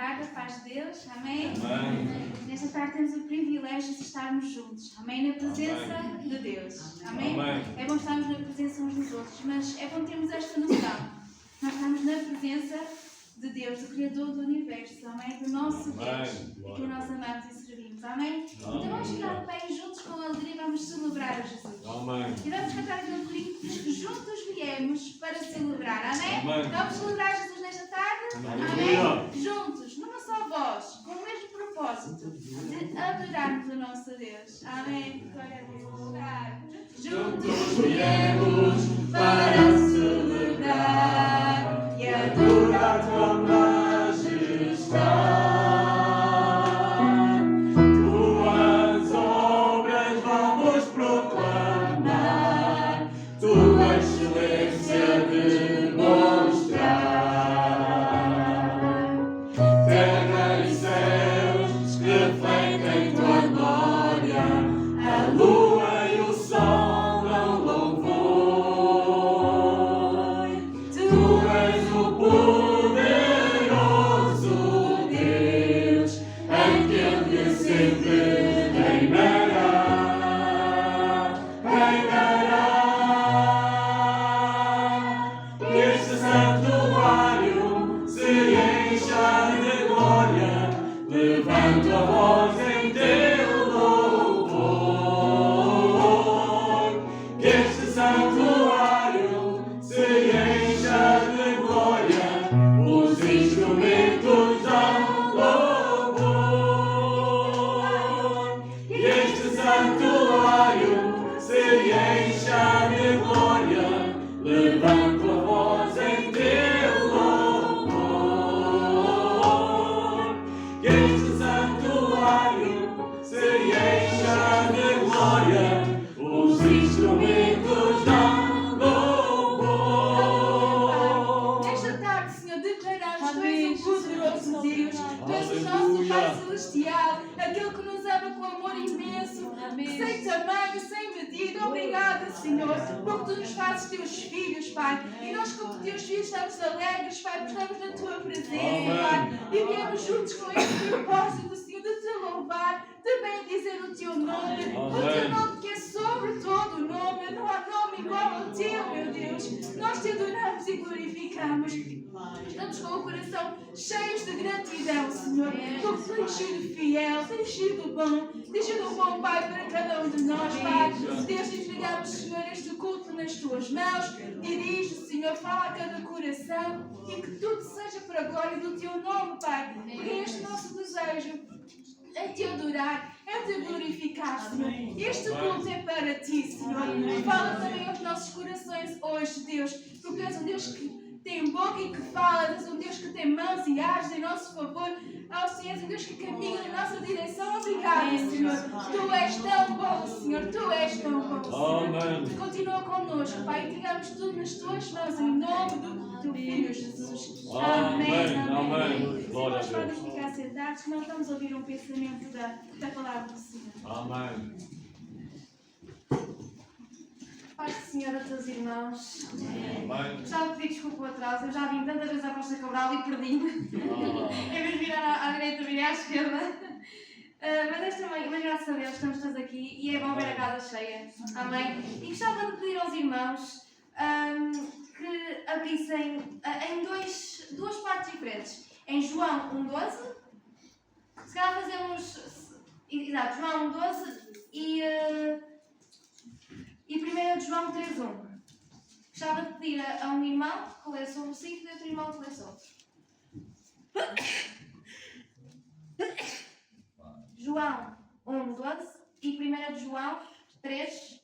tarde, a paz de Deus, amém? Amém. Nesta tarde temos o privilégio de estarmos juntos, amém? Na presença de Deus, amém? É bom estarmos na presença uns dos outros, mas é bom termos esta noção. Nós estamos na presença de Deus, do Criador do Universo, amém? Do nosso Deus, a quem nós amamos e servimos, amém? Então vamos ficar de pé juntos com alegria e vamos celebrar a Jesus. Amém. E vamos cantar aquele corinho que diz que juntos viemos para celebrar, amém? Amém. Vamos celebrar Jesus nesta tarde? Amém? Juntos, numa só voz, com o mesmo propósito de adorarmos o nosso Deus. Amém? Glória a Deus. Juntos viemos para celebrar e adorar tua majestade. Tuas obras vamos proclamar, tua excelência demonstrar. Terra e céus refletem tua glória, a lua e o sol dão louvor. Tu és o poderoso Deus, aquele que sempre reinará, reinará. Que este santuário se encha de glória, levanta a voz em teu louvor. Que este santuário se encha de glória, os instrumentos dão louvor. Que este santuário se encha de glória, levanta a voz em teu louvor. Que este santuário se encha de glória, os instrumentos dão louvor. Nesta tarde, Senhor, declaramos que Tu és o poderoso Deus, Tu és o nosso Pai Celestial, aquele que nos ama com amor imenso, sem tamanho, sem medida. Obrigada, Senhor, porque Tu nos fazes Teus filhos, Pai. E nós, como Teus filhos, estamos alegres, Pai, porque estamos na Tua presença, Pai. E viemos juntos com este propósito, Senhor, de Te louvar, de bendizer o Teu nome, o Teu nome que é sobre todo o nome. Não há nome igual ao Teu, meu Deus. Nós Te adoramos e glorificamos. Estamos com o coração cheios de gratidão, Senhor, porque Tu tens sido fiel, tens sido bom, tens sido um bom Pai para cada um de nós, Pai. Deus, entregamos, Senhor, este culto nas Tuas mãos. Dirige, Senhor, fala a cada coração e que tudo seja para a glória do Teu nome, Pai. Porque é este nosso desejo, é Te adorar, é Te glorificar, Senhor. Este culto é para Ti, Senhor. Fala também aos nossos corações hoje, Deus, porque Tu és um Deus que tem boca e que fala, és um Deus que tem mãos e age em nosso favor. Ó Senhor, és um Deus que caminha na nossa direção. Obrigada, Senhor. Tu és tão bom, Senhor. Tu és tão bom, Senhor. Amém. Continua connosco, Pai. Entregamos tudo nas Tuas mãos, em nome do Teu Filho Jesus. Amém. Amém. Amém. Glória a Nós podem Deus. ficar sentados, que nós vamos ouvir um pensamento da palavra do Senhor. Amém. Paz do Senhor a teus irmãos. Amém. Gostava de pedir desculpa o atraso. Eu já vim tantas vezes à Costa Cabral e perdi-me. Em vez de virar à direita, virei à esquerda. Mas esta manhã, mas graças a Deus, estamos todos aqui e é bom ver a casa cheia. Amém. E gostava de pedir aos irmãos que abrissem em duas partes diferentes. Em João 1,12. Se calhar fazemos. Exato, João 1,12 e 1 João 3,1. Gostava de pedir a um irmão que lesse um versículo e outro irmão que lesse outro. João 1,12 e 1 João 3.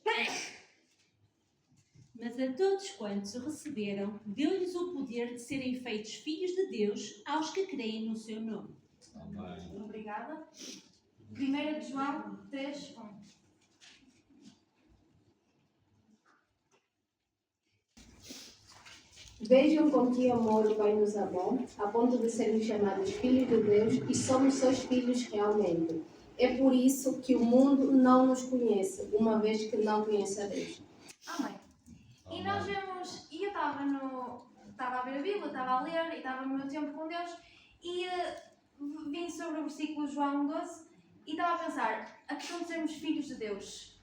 Mas a todos quantos o receberam, deu-lhes o poder de serem feitos filhos de Deus aos que creem no seu nome. Amém. Obrigada. 1 João 3,1. Vejam com que amor o Pai nos amou, a ponto de sermos chamados filhos de Deus e somos seus filhos realmente. É por isso que o mundo não nos conhece, uma vez que não conhece a Deus. Amém. E nós vemos, e eu estava a ver a Bíblia, estava a ler e estava no meu tempo com Deus, e vim sobre o versículo João 12 e estava a pensar, a questão de sermos filhos de Deus.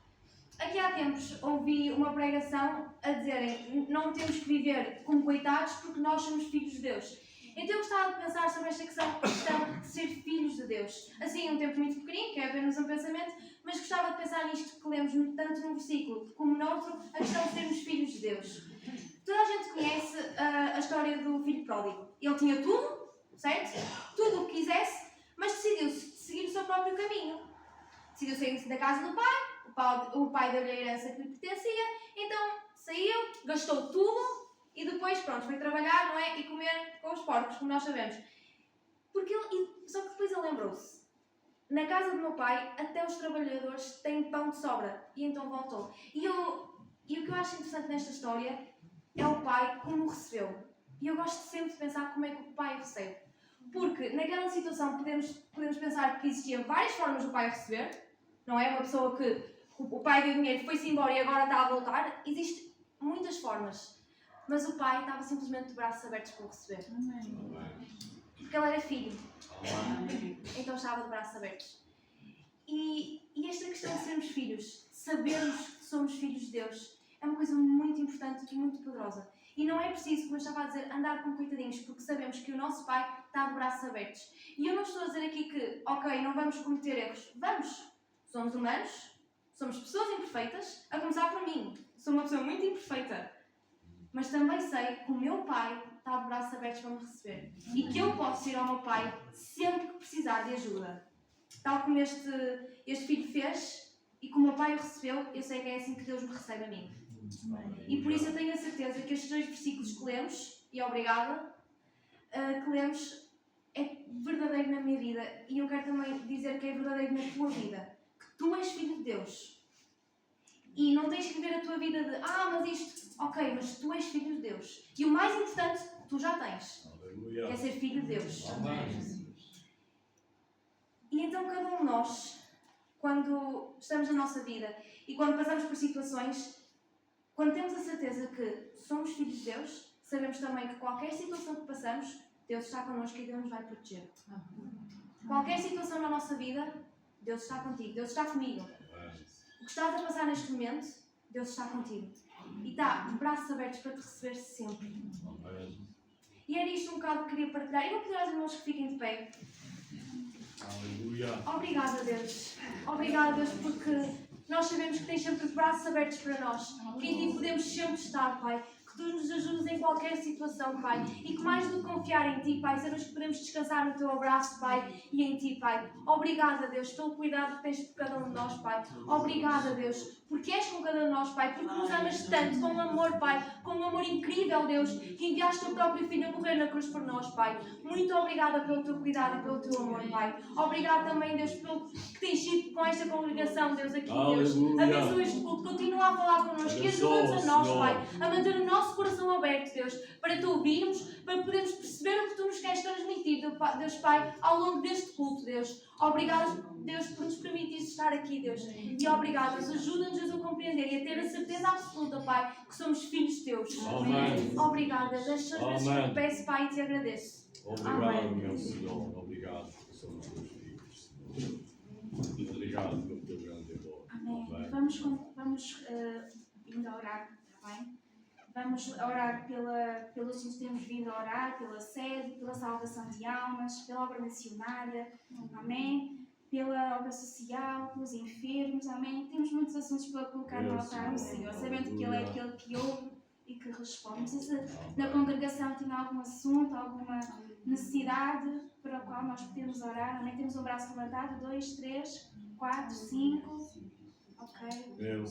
Aqui há tempos ouvi uma pregação a dizerem não temos que viver como coitados porque nós somos filhos de Deus. Então eu gostava de pensar sobre esta questão de ser filhos de Deus. Assim, um tempo muito pequenino, que é apenas um pensamento, mas gostava de pensar nisto que lemos tanto num versículo como noutro, a questão de sermos filhos de Deus. Toda a gente conhece a história do filho pródigo. Ele tinha tudo, certo? Tudo o que quisesse, mas decidiu seguir o seu próprio caminho. Decidiu sair da casa do pai, o pai deu-lhe a herança que lhe pertencia, então saiu, gastou tudo e depois, pronto, foi trabalhar, não é? E comer com os porcos, como nós sabemos. Só que depois ele lembrou-se. Na casa do meu pai, até os trabalhadores têm pão de sobra. E então voltou. E o que eu acho interessante nesta história é o pai como o recebeu. E eu gosto sempre de pensar como é que o pai o recebe. Porque naquela situação podemos pensar que existiam várias formas do pai o receber. Não é? Uma pessoa que o pai deu dinheiro, foi-se embora e agora está a voltar. Existem muitas formas. Mas o pai estava simplesmente de braços abertos para o receber. Porque ele era filho. Então estava de braços abertos. E esta questão de sermos filhos, sabermos que somos filhos de Deus, é uma coisa muito importante e muito poderosa. E não é preciso, como eu estava a dizer, andar com coitadinhos, porque sabemos que o nosso pai está de braços abertos. E eu não estou a dizer aqui que, ok, não vamos cometer erros. Vamos! Somos humanos, somos pessoas imperfeitas, a começar por mim. Sou uma pessoa muito imperfeita. Mas também sei que o meu pai está de braços abertos para me receber. E que eu posso ir ao meu pai sempre que precisar de ajuda. Tal como este filho fez, e como o meu pai o recebeu, eu sei que é assim que Deus me recebe a mim. E por isso eu tenho a certeza que estes 2 versículos que lemos, e obrigada, que lemos, é verdadeiro na minha vida. E eu quero também dizer que é verdadeiro na tua vida. Que tu és filho de Deus. E não tens que viver a tua vida de, mas isto, ok, mas tu és filho de Deus. E o mais importante, tu já tens. Aleluia. É ser filho de Deus. Amém. E então cada um de nós, quando estamos na nossa vida e quando passamos por situações, quando temos a certeza que somos filhos de Deus, sabemos também que qualquer situação que passamos, Deus está connosco e Deus nos vai proteger. Qualquer situação na nossa vida, Deus está contigo, Deus está comigo. O que estás a passar neste momento, Deus está contigo. E está de braços abertos para te receber sempre. E era isto um bocado que queria partilhar. E vou pedir aos irmãos que fiquem de pé. Aleluia. Obrigada, Deus. Obrigada, Deus, porque nós sabemos que tens sempre os braços abertos para nós. Que em Ti podemos sempre estar, Pai. Que Tu nos ajudes em qualquer situação, Pai. E que mais do que confiar em Ti, Pai, sabemos que podemos descansar no Teu abraço, Pai, e em Ti, Pai. Obrigada, Deus, pelo cuidado que tens por cada um de nós, Pai. Obrigada, Deus, porque és com cada um de nós, Pai, porque nos amas tanto, com amor, Pai, com um amor incrível, Deus, que enviaste o Teu próprio Filho a morrer na cruz por nós, Pai. Muito obrigada pelo Teu cuidado e pelo Teu amor, Pai. Obrigada também, Deus, pelo que tens sido com esta congregação, Deus, aqui, Deus. Aleluia. Abençoa este culto, continua a falar connosco e ajuda-nos a nós, Pai, a manter o nosso coração aberto, Deus, para Te ouvirmos, para podermos perceber o que Tu nos queres transmitir, Deus, Pai, ao longo deste culto, Deus. Obrigada, Deus, por nos permitir estar aqui, Deus. E obrigada, Deus, ajuda-nos a compreender e a ter a certeza absoluta, Pai, que somos filhos Teus. Amém. Obrigada, destas vezes que te peço, Pai, e Te agradeço. Obrigado, Amém. meu Senhor. Obrigado porque somos teus filhos, Senhor. Obrigado pelo teu grande amor. Amém. Vamos indo a orar, está bem? Vamos orar pelos que temos vindo a orar, pela sede, pela salvação de almas, pela obra missionária, amém? Pela obra social, pelos enfermos, amém? Temos muitos assuntos para colocar no altar do Senhor, sabendo que Ele é aquele que ouve e que responde. Não sei se na congregação tinha algum assunto, alguma necessidade para a qual nós podemos orar, amém? Temos um braço levantado, 2, 3, 4, 5... Ok?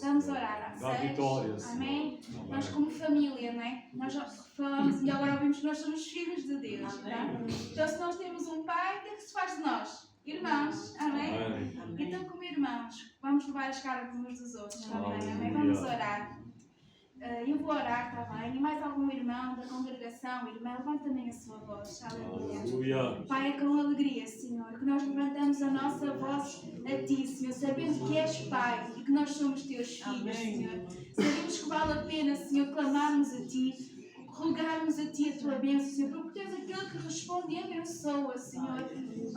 Vamos orar. Dá 6, vitória, Senhor. amém? Nós como família, não é? Nós já falamos e agora ouvimos que nós somos filhos de Deus, tá? Então se nós temos um pai, o que é que se faz de nós? Irmãos, amém? Então como irmãos, vamos levar as cargas uns dos outros, também, amém? Vamos orar. Eu vou orar, está bem? E mais algum irmão da congregação, irmã, levanta também a sua voz. Aleluia. Aleluia. Pai, é com alegria, Senhor, que nós levantamos a nossa voz a Ti, Senhor, sabendo que És Pai e que nós somos Teus filhos, Senhor. Sabemos que vale a pena, Senhor, clamarmos a Ti, rogarmos a Ti a Tua bênção, Senhor, porque Tu és aquele que responde e abençoa, Senhor.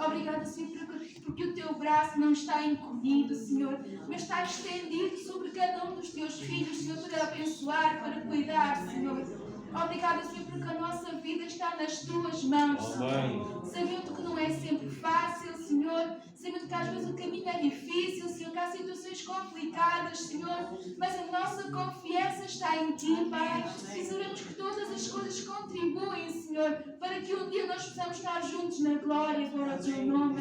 Obrigada, Senhor, porque o Teu braço não está encolhido, Senhor, mas está estendido sobre cada um dos Teus filhos, Senhor, para abençoar, para cuidar, Senhor. Obrigada, Senhor, porque a nossa vida está nas Tuas mãos, Senhor. Sabendo que não é sempre fácil, Senhor. Sabendo que às vezes o caminho é difícil, Senhor, que há situações complicadas, Senhor. Mas a nossa confiança está em Ti, Pai. E sabemos que todas as coisas contribuem, Senhor, para que um dia nós possamos estar juntos na glória para o Teu nome.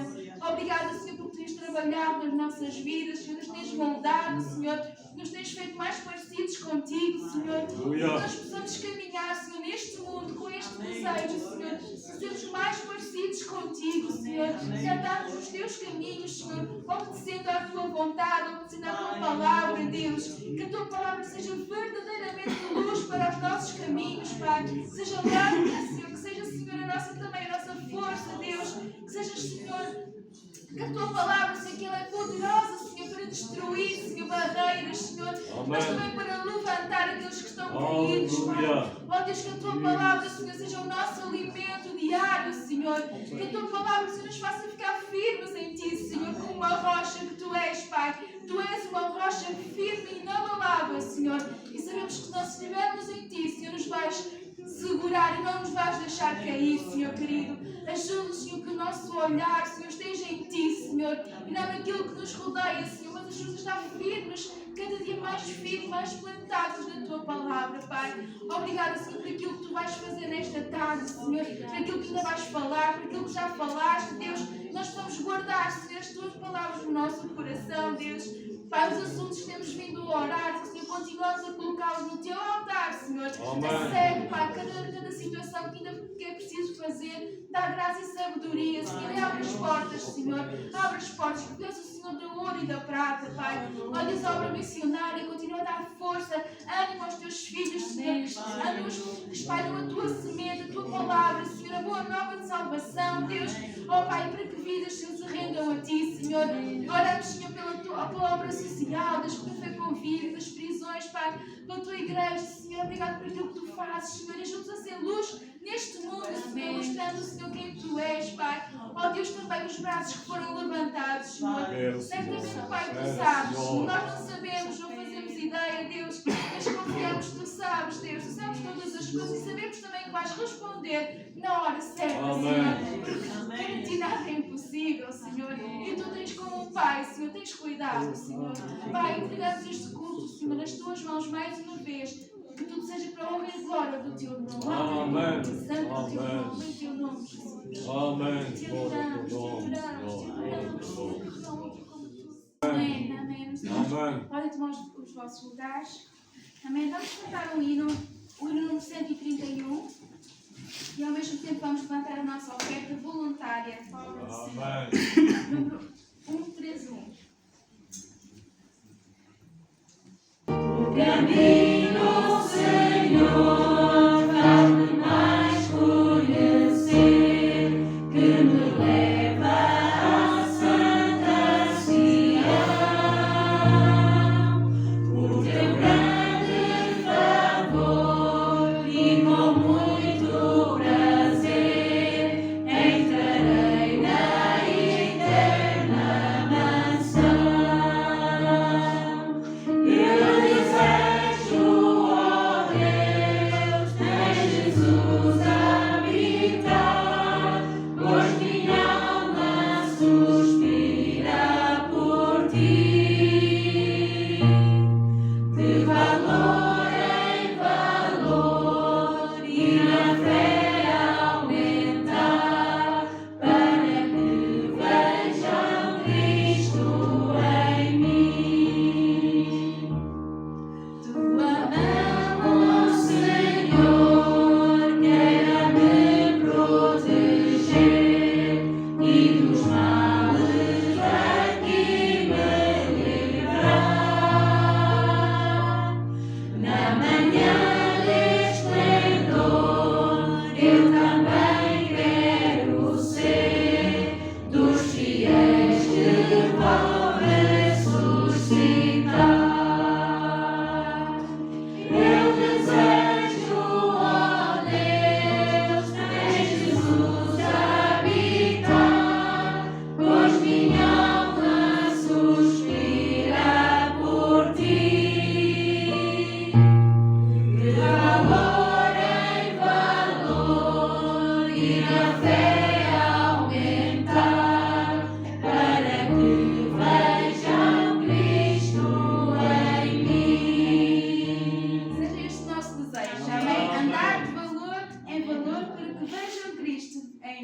Obrigada, Senhor, porque tens trabalhado nas nossas vidas, Senhor, nos tens moldado, Senhor, nos tens feito mais parecidos contigo, Senhor. Que nós possamos caminhar, Senhor, neste mundo com este desejo, Senhor, de sermos mais parecidos contigo, Senhor, de andarmos nos Teus caminhos, Senhor, obedecendo à Tua vontade, obedecendo à Tua palavra, Deus. Que a Tua palavra seja verdadeiramente luz para os nossos caminhos, Pai. Seja lâmpada, Senhor, que seja, Senhor, também a nossa força, Deus. Que seja, Senhor, que a Tua palavra, Senhor, que ela é poderosa, Senhor, para destruir, Senhor, barreiras, Senhor, mas também para levantar aqueles que estão caídos, Pai. Ó Deus, que a Tua palavra, Senhor, seja o nosso alimento diário, Senhor. Que a Tua palavra, Senhor, nos faça ficar firmes em Ti, Senhor, como uma rocha que Tu és, Pai. Tu és uma rocha firme e inabalável, Senhor. E sabemos que nós, se estivermos em Ti, Senhor, nos vais segurar e não nos vais deixar cair, Senhor querido. Ajuda-nos, Senhor, que o nosso olhar, Senhor, esteja em Ti, Senhor, e não naquilo que nos rodeia, Senhor, mas ajuda-nos a estar firmes, cada dia mais firmes, mais plantados na Tua palavra, Pai. Obrigada, Senhor, por aquilo que Tu vais fazer nesta tarde, Senhor, por aquilo que ainda vais falar, por aquilo que já falaste, Deus. Nós vamos guardar, Senhor, as Tuas palavras no nosso coração, Deus. Pai, os assuntos que temos vindo a orar, Senhor, continuamos a colocá-los no Teu altar, Senhor. Segue, Pai, cada situação que ainda é preciso fazer, dá graça e sabedoria, Senhor, e abre as portas, Senhor. Abre as portas, porque és o Senhor do ouro e da prata, Pai. Ó Deus, obra missionária, continua a dar força, ânimo aos Teus filhos, Senhor, ânimos que espalham a Tua semente, a Tua palavra, Senhor, a boa nova de salvação, Deus. Ó Pai, para que vidas, Senhor, se rendam a Ti, Senhor. Oramos, Senhor, pela obra social, das Café Convívio, das prisões, Pai, pela Tua igreja, Senhor. Obrigado por aquilo que Tu fazes, Senhor. Ajuda-nos a ser luz neste mundo, Senhor, mostrando, Senhor, quem Tu és, Pai. Ó Deus, também os braços que foram levantados, Senhor. Certamente, Pai, Tu sabes. Nós não sabemos, não fazemos ideia, Deus, mas confiamos que Tu sabes, Deus. Tu sabes todas as coisas e sabemos também que vais responder na hora certa, Senhor. Porque para Ti nada é impossível, Senhor. E Tu tens como um Pai, Senhor, tens cuidado, Senhor. Pai, entregamos este culto, Senhor, nas Tuas mãos mais uma vez. Que tudo seja para a honra e glória do Teu nome. Amém. Santo do Teu nome, em Teu nome, Jesus. Amém. Te adoramos, te adoramos. Amém, amém. Podem tomar os vossos lugares. Amém. Vamos cantar o hino número 131. E ao mesmo tempo vamos levantar a nossa oferta voluntária. Amém. Número 131. Caminho, Senhor, faz-me mais conhecer, que me leva à Santa Sião. Por Teu grande favor e com muito prazer, entrarei na eterna mansão. Eu desejo, ó Deus,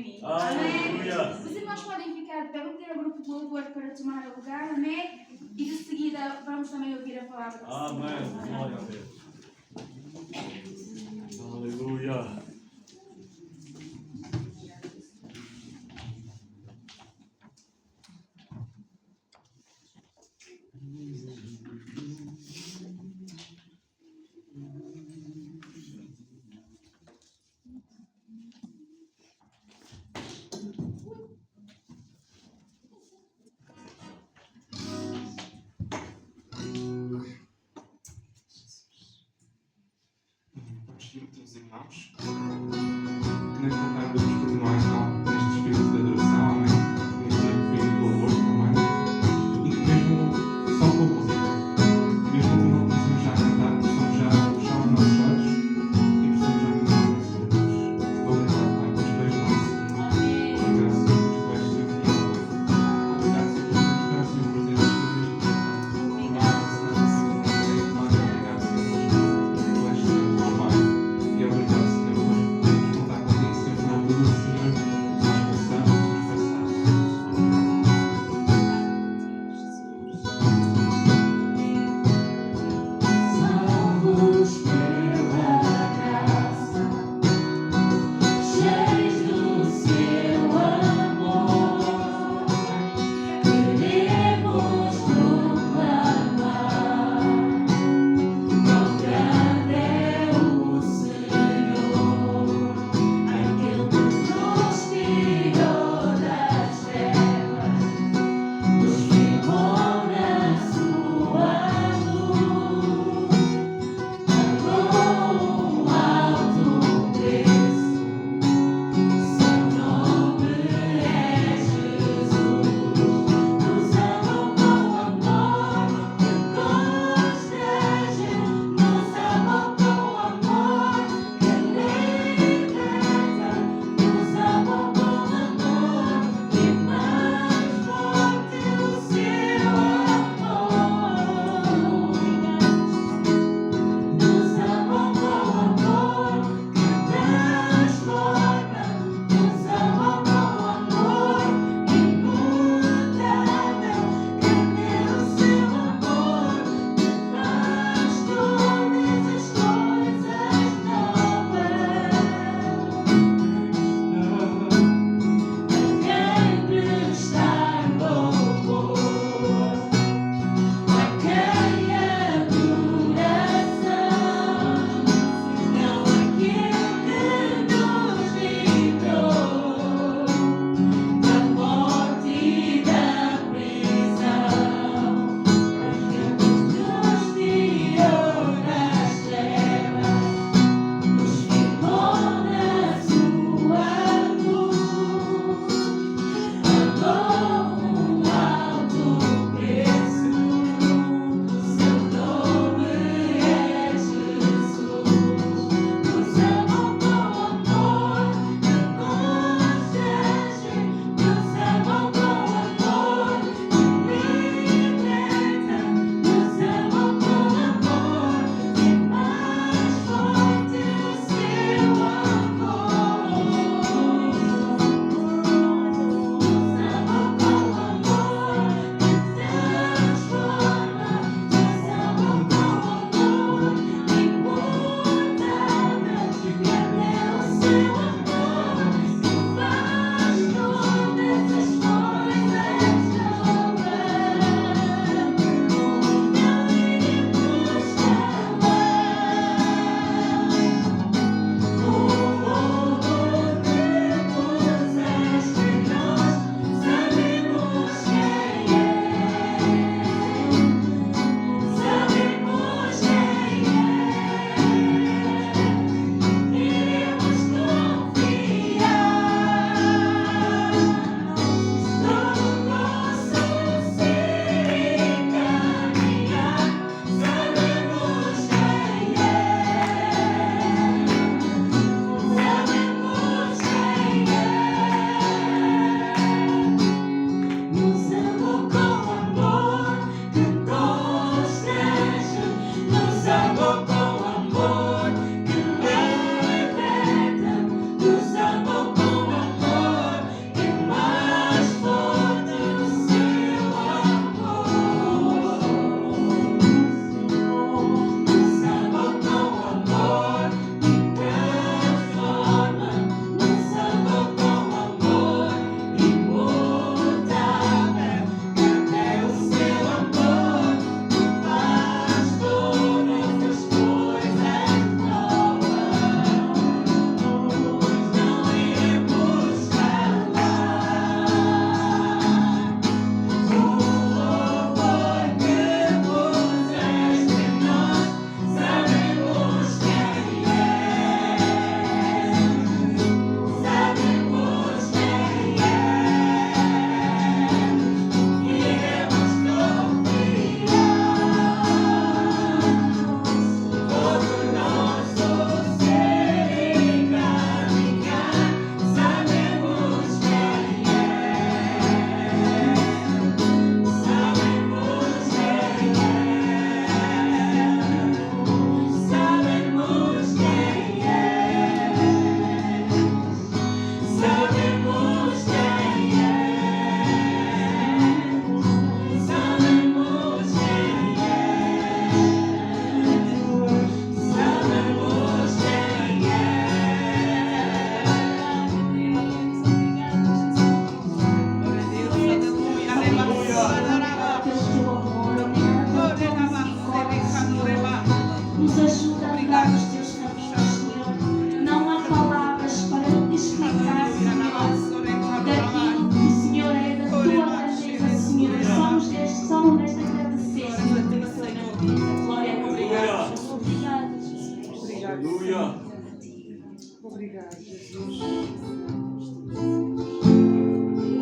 Amém. Aleluia. Os irmãos podem ficar de pé. Vou pedir ao grupo de louvor para tomar o lugar. Amém. E de seguida vamos também ouvir a palavra do Senhor. Amém. Glória a Deus. Aleluia. Vamos seguir outros irmãos. Que nesta tarde vamos continuar então neste espírito de adoração, amém? Neste espírito de louvor também. E que mesmo só com a música, mesmo que não possamos já cantar, possamos já fechar os nossos olhos e possamos já cantar o Senhor Deus. Obrigado, Pai, pelos teus nossos. Obrigado, Senhor, porque tu és Deus fiel. Obrigado, Senhor, por nos dar, Senhor, presente neste momento. Obrigado, Senhor, por obrigado, Senhor, tu és Senhor, Pai. E obrigado, Senhor, por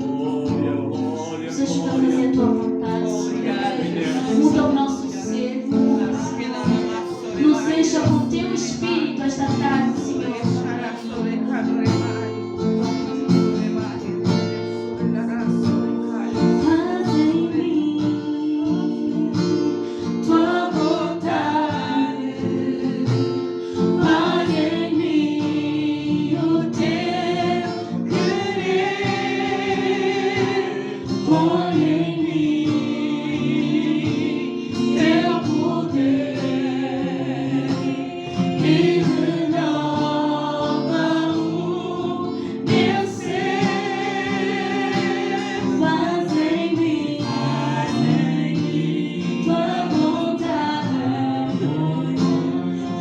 Glória, glória, Nos ajuda a fazer a tua vontade, Senhor. Muda o nosso ser. Nos encha com o teu espírito esta tarde, Senhor. Faz em mim tua vontade. Faz em mim o teu querer. Põe em mim teu poder. E renova o meu ser. Faz em mim tua vontade.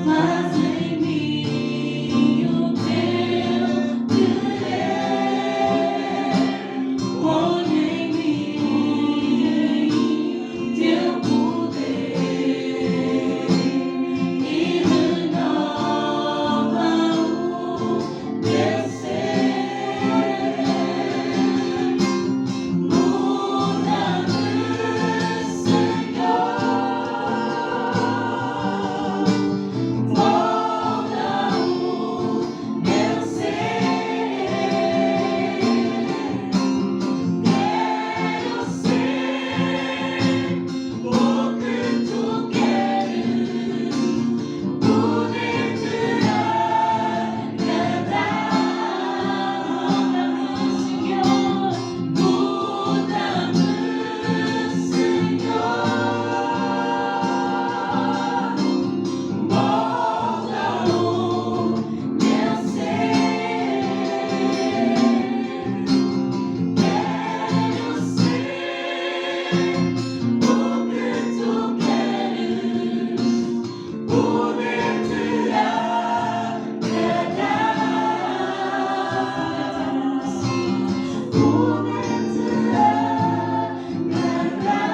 Faz em mim o teu querer. Põe em mim teu poder. E renova o meu ser. Muda-me, Senhor. Molda o meu ser. Quero ser o que tu queres. Poder-te agradar. Muda-me, Senhor. Muda-me, Senhor. Molda o meu ser. Quero ser o que tu queres. Poder-te agradar. Poder-te agradar. Poder-te agradar.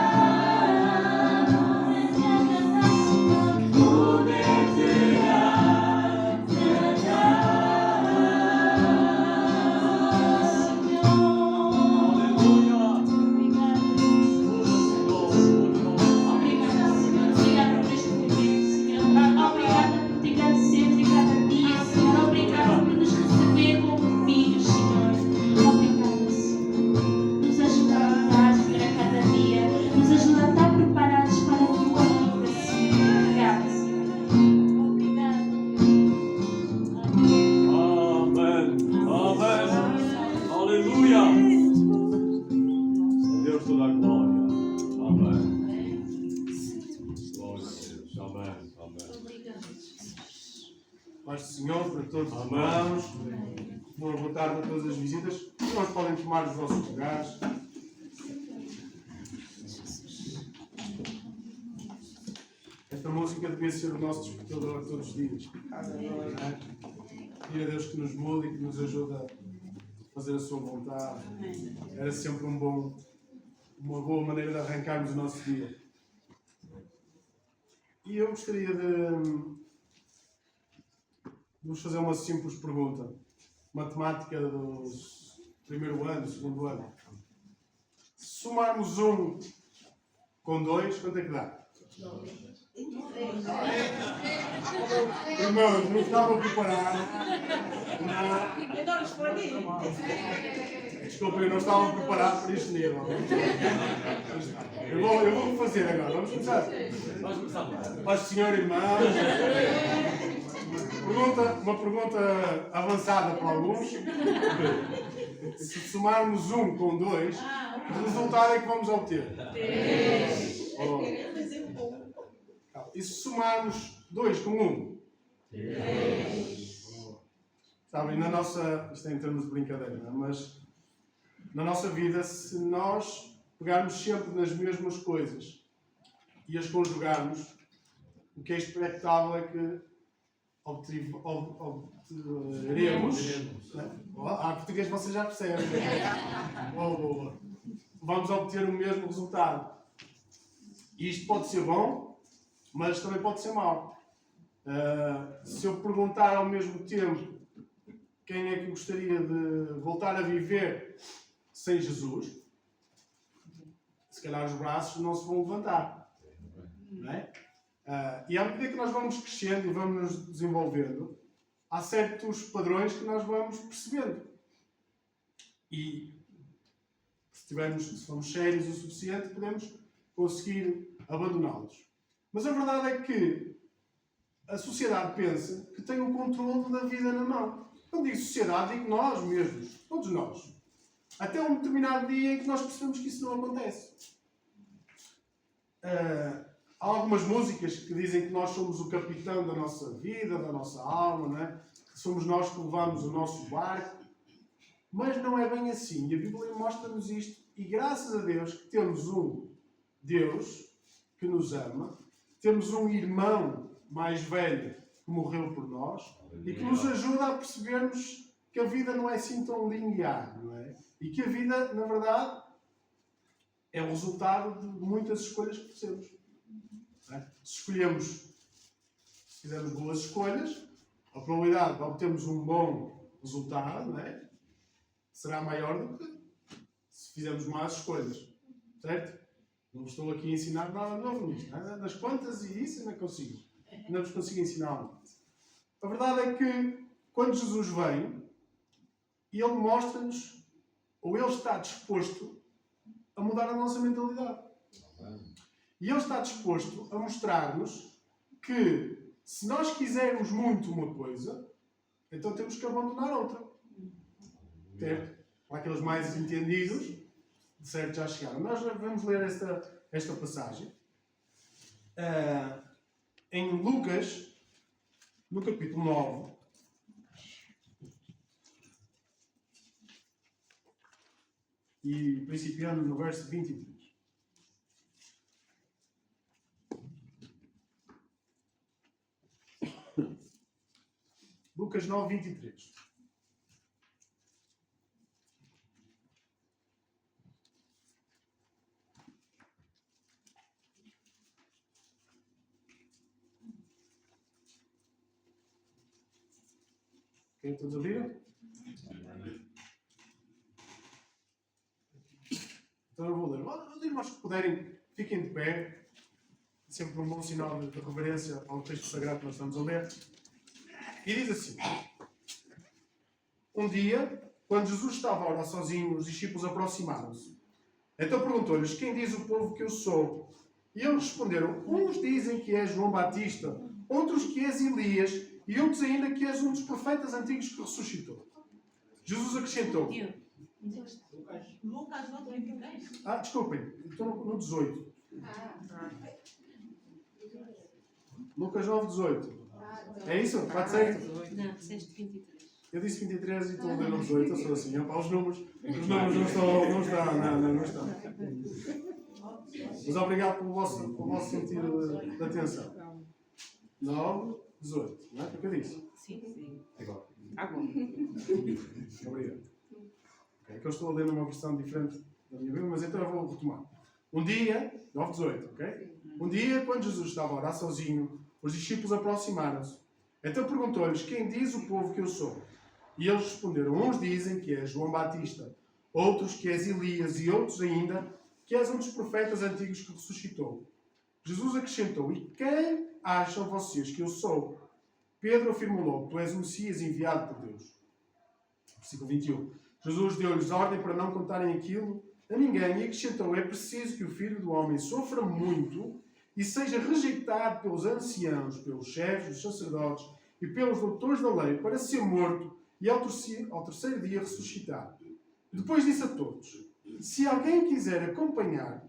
aleluia. Obrigada, Senhor. Obrigada por este momento, Senhor. Obrigada por te agradecer a cada dia, Senhor. Obrigada por nos receber como filhos, Senhor. Obrigada, Senhor. Nos ajuda a mudar, Senhor, a cada dia. Nos ajuda a estar preparados para a tua vida, Senhor. Obrigada, Senhor. Obrigada, Amém. Amém. Aleluia. A Deus toda a glória. Amém. Glória a Deus. Amém. Amém. Paz do Senhor para todos os Amém. irmãos. Boa tarde a todas as visitas. Os irmãos podem tomar os vossos lugares. Esta música devia ser o nosso despertador todos os dias. Pedir a Deus que nos mude e que nos ajude a fazer a sua vontade. Era sempre uma boa maneira de arrancarmos o nosso dia. E eu gostaria de vos fazer uma simples pergunta. Matemática dos primeiro ano, segundo ano. Se somarmos 1 com 2, quanto é que dá? Irmãos, não estavam preparados. Não. Eu não respondi. Desculpem, eu não estava preparado para este nível. Eu vou fazer agora. Vamos começar. Paz do Senhor, irmãos. Uma pergunta avançada para alguns. Se somarmos 1 com 2, o resultado é que vamos obter? 3. E se somarmos 2 com 1? 3. Sabem, na nossa... Isto é em termos de brincadeira, não é? Mas na nossa vida, se nós pegarmos sempre nas mesmas coisas e as conjugarmos, o que é expectável é que obteremos. A português vocês já percebem. Boa. Vamos obter o mesmo resultado. E isto pode ser bom, mas também pode ser mau. Se eu perguntar ao mesmo tempo quem é que gostaria de voltar a viver sem Jesus? Se calhar os braços não se vão levantar. Não é? E à medida que nós vamos crescendo e vamos nos desenvolvendo, há certos padrões que nós vamos percebendo. E se formos sérios o suficiente, podemos conseguir abandoná-los. Mas a verdade é que a sociedade pensa que tem o controle da vida na mão. Quando digo sociedade, digo nós mesmos, todos nós. Até um determinado dia em que nós percebemos que isso não acontece. Há algumas músicas que dizem que nós somos o capitão da nossa vida, da nossa alma, não é? Que somos nós que levamos o nosso barco. Mas não é bem assim. E a Bíblia mostra-nos isto. E graças a Deus que temos um Deus que nos ama, temos um irmão mais velho que morreu por nós e que nos ajuda a percebermos que a vida não é assim tão linear, não é? E que a vida, na verdade, é o resultado de muitas escolhas que fazemos. Não é? Se fizermos boas escolhas, a probabilidade de obtermos um bom resultado, não é? Será maior do que se fizermos más escolhas. Certo? Não vos estou aqui a ensinar nada novo nisto. Das contas e isso ainda consigo. Ainda vos consigo ensinar algo. A verdade é que quando Jesus vem, Ele mostra-nos, ou Ele está disposto a mudar a nossa mentalidade. E Ele está disposto a mostrar-nos que se nós quisermos muito uma coisa, então temos que abandonar outra. Certo? Para aqueles mais entendidos, de certo já chegaram. Nós vamos ler esta passagem em Lucas, no capítulo 9. E principiando no verso 23. Lucas 9, 23. Ok, todos ouviram? Então eu vou ler. Os irmãos que puderem, fiquem de pé. Sempre um bom sinal de reverência ao texto sagrado que nós estamos a ler. E diz assim: Um dia, quando Jesus estava a orar sozinho, os discípulos aproximaram-se. Então perguntou-lhes: Quem diz o povo que eu sou? E eles responderam: Uns dizem que és João Batista, outros que és Elias, e outros ainda que és um dos profetas antigos que ressuscitou. Jesus acrescentou: Lucas, não tem. desculpem, estou no 18. Lucas 9, 18. É isso? Bate certo? Não, disseste 23. Eu disse 23 e estou a ler no 18. Eu sou assim. Os números não estão. Mas obrigado pelo vosso sentido de atenção. 9, 18. Não é? O que eu disse? Sim. Agora. Agora. Obrigado. É que eu estou a ler numa versão diferente da minha Bíblia, mas então eu vou retomar. Um dia, 9, 18, ok? Um dia, quando Jesus estava a orar sozinho, os discípulos aproximaram-se. Então perguntou-lhes: Quem diz o povo que eu sou? E eles responderam: Uns dizem que és João Batista, outros que és Elias, e outros ainda que és um dos profetas antigos que ressuscitou. Jesus acrescentou: E quem acham vocês que eu sou? Pedro afirmou logo: Tu és o Messias enviado por Deus. Versículo 21. Jesus deu-lhes ordem para não contarem aquilo a ninguém e acrescentou: É preciso que o Filho do Homem sofra muito e seja rejeitado pelos anciãos, pelos chefes, dos sacerdotes e pelos doutores da lei, para ser morto e ao terceiro dia ressuscitar. Depois disse a todos: Se alguém quiser acompanhar,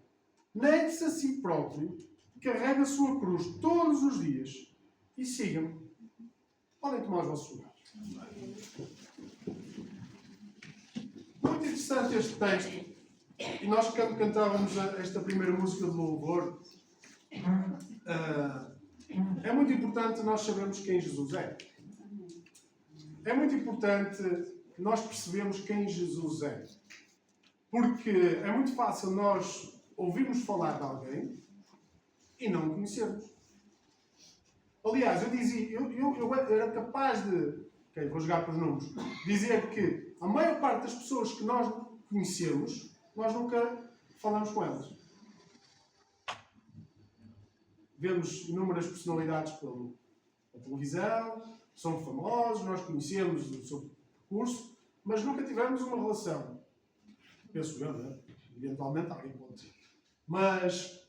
negue-se a si próprio, carregue a sua cruz todos os dias e siga-me. Podem tomar os vossos lugares. Muito interessante este texto. E nós, quando cantávamos esta primeira música de louvor, é muito importante nós sabermos quem Jesus é. É muito importante nós percebermos quem Jesus é. Porque é muito fácil nós ouvirmos falar de alguém e não o conhecermos. Aliás, eu era capaz de Ok, vou jogar para os números. Dizer que a maior parte das pessoas que nós conhecemos, nós nunca falamos com elas. Vemos inúmeras personalidades pela televisão, são famosos, nós conhecemos o seu percurso, mas nunca tivemos uma relação. Penso eu, não é? Eventualmente alguém pode dizer. Mas